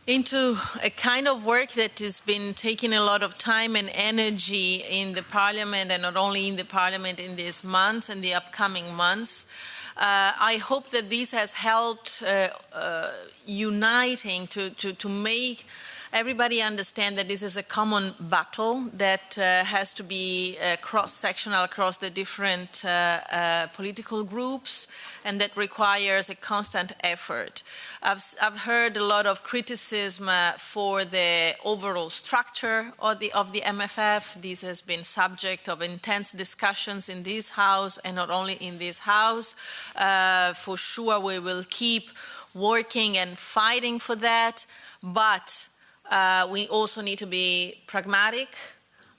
into a kind of work that has been taking a lot of time and energy in the Parliament, and not only in the Parliament in these months and the upcoming months. I hope that this has helped uniting to make everybody understand that this is a common battle that has to be cross-sectional across the different political groups, and that requires a constant effort. I've heard a lot of criticism for the overall structure of the MFF. This has been subject of intense discussions in this House, and not only in this House. For sure, we will keep working and fighting for that, but we also need to be pragmatic,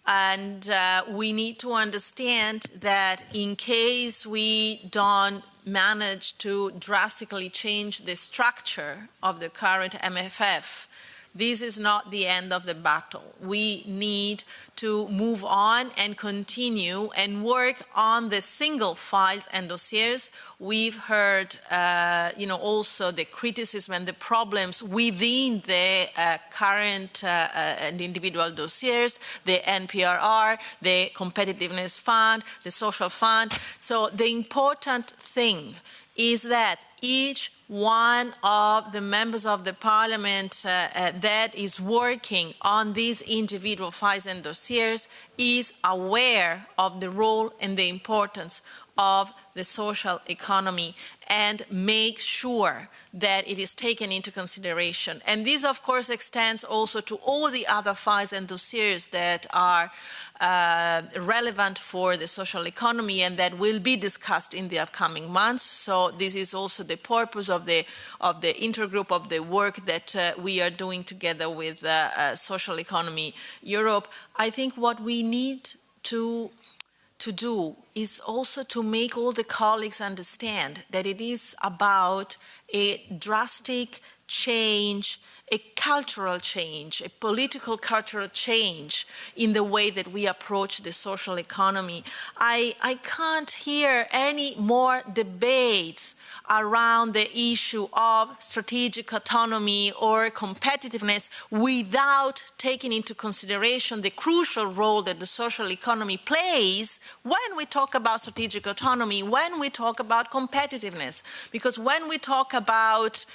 and we need to understand that in case we don't manage to drastically change the structure of the current MFF, this is not the end of the battle. We need to move on and continue and work on the single files and dossiers. We've heard, also the criticism and the problems within the current and individual dossiers, the NPRR, the Competitiveness Fund, the Social Fund. So the important thing is that each one of the members of the Parliament that is working on these individual files and dossiers is aware of the role and the importance of the social economy, and make sure that it is taken into consideration. And this, of course, extends also to all the other files and dossiers that are relevant for the social economy and that will be discussed in the upcoming months. So this is also the purpose of the intergroup, of the work that we are doing together with Social Economy Europe. I think what we need to do is also to make all the colleagues understand that it is about a drastic change, a cultural change, a political cultural change in the way that we approach the social economy. I can't hear any more debates around the issue of strategic autonomy or competitiveness without taking into consideration the crucial role that the social economy plays when we talk talk about strategic autonomy, when we talk about competitiveness, because when we talk about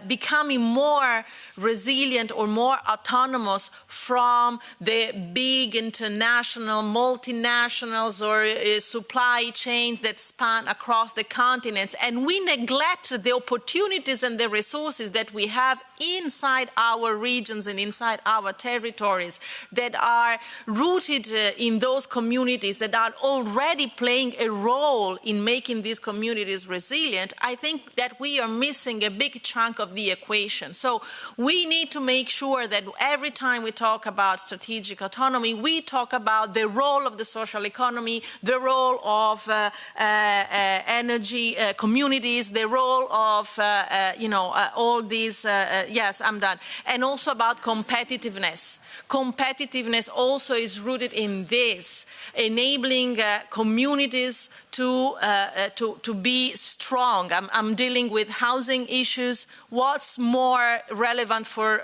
becoming more resilient or more autonomous from the big international multinationals or supply chains that span across the continents, and we neglect the opportunities and the resources that we have inside our regions and inside our territories that are rooted in those communities that are already playing a role in making these communities resilient, I think that we are missing a big chunk of the equation. So we need to make sure that every time we talk about strategic autonomy, we talk about the role of the social economy, the role of energy communities, the role of all these, yes, I'm done, and also about competitiveness. Competitiveness also is rooted in this, enabling communities to be strong. I'm dealing with housing issues. What's more relevant for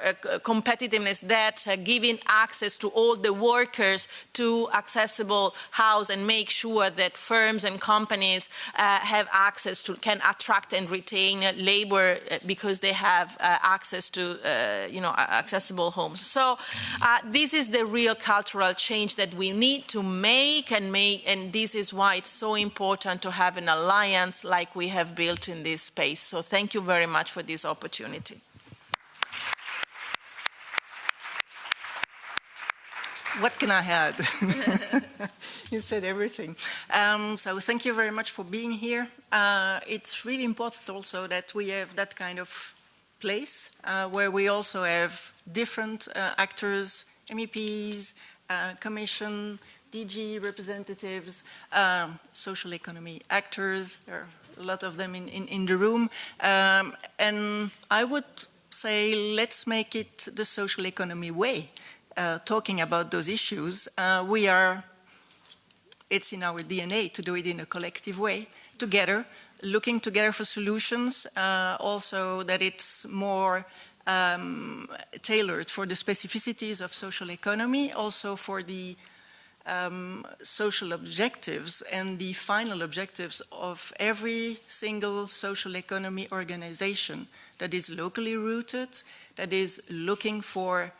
competitiveness than giving access to all the workers to accessible house and make sure that firms and companies have access to, can attract and retain labor because they have access to, accessible homes. So this is the real cultural change that we need to make, and this is why it's so important to have an alliance like we have built in this space. So thank you very much for this opportunity. What can I add? You said everything. So thank you very much for being here. It's really important also that we have that kind of place where we also have different actors, MEPs, Commission, DG representatives, social economy actors. There are a lot of them in the room. And I would say let's make it the social economy way. Talking about those issues, it's in our DNA to do it in a collective way, together, looking together for solutions, also that it's more tailored for the specificities of social economy, also for the social objectives and the final objectives of every single social economy organization that is locally rooted, that is looking for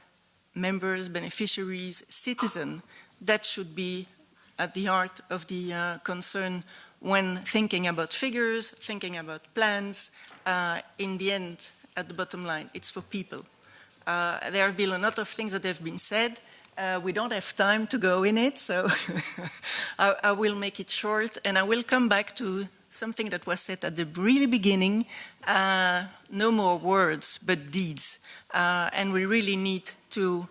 members, beneficiaries, citizens. That should be at the heart of the concern when thinking about figures, thinking about plans. In the end, at the bottom line, it's for people. There have been a lot of things that have been said. We don't have time to go in it, so I will make it short, and I will come back to something that was said at the really beginning. No more words, but deeds. And we really need to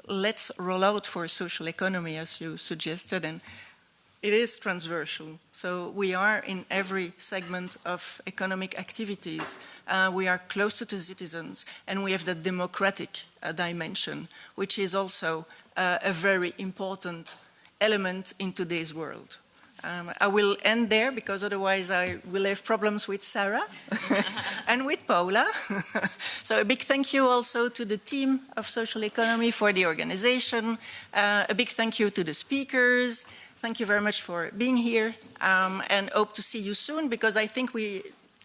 let's roll out for a social economy, as you suggested, and it is transversal. So we are in every segment of economic activities. We are closer to citizens, and we have the democratic dimension, which is also a very important element in today's world. I will end there because otherwise I will have problems with Sarah and with Paula. So a big thank you also to the team of Social Economy for the organization. A big thank you to the speakers. Thank you very much for being here, and hope to see you soon because I think we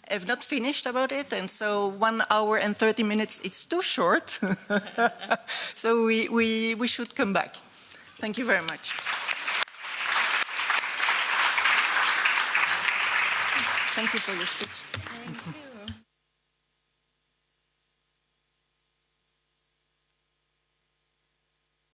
have not finished about it, and so 1 hour and 30 minutes is too short. So we should come back. Thank you very much. Thank you for your speech.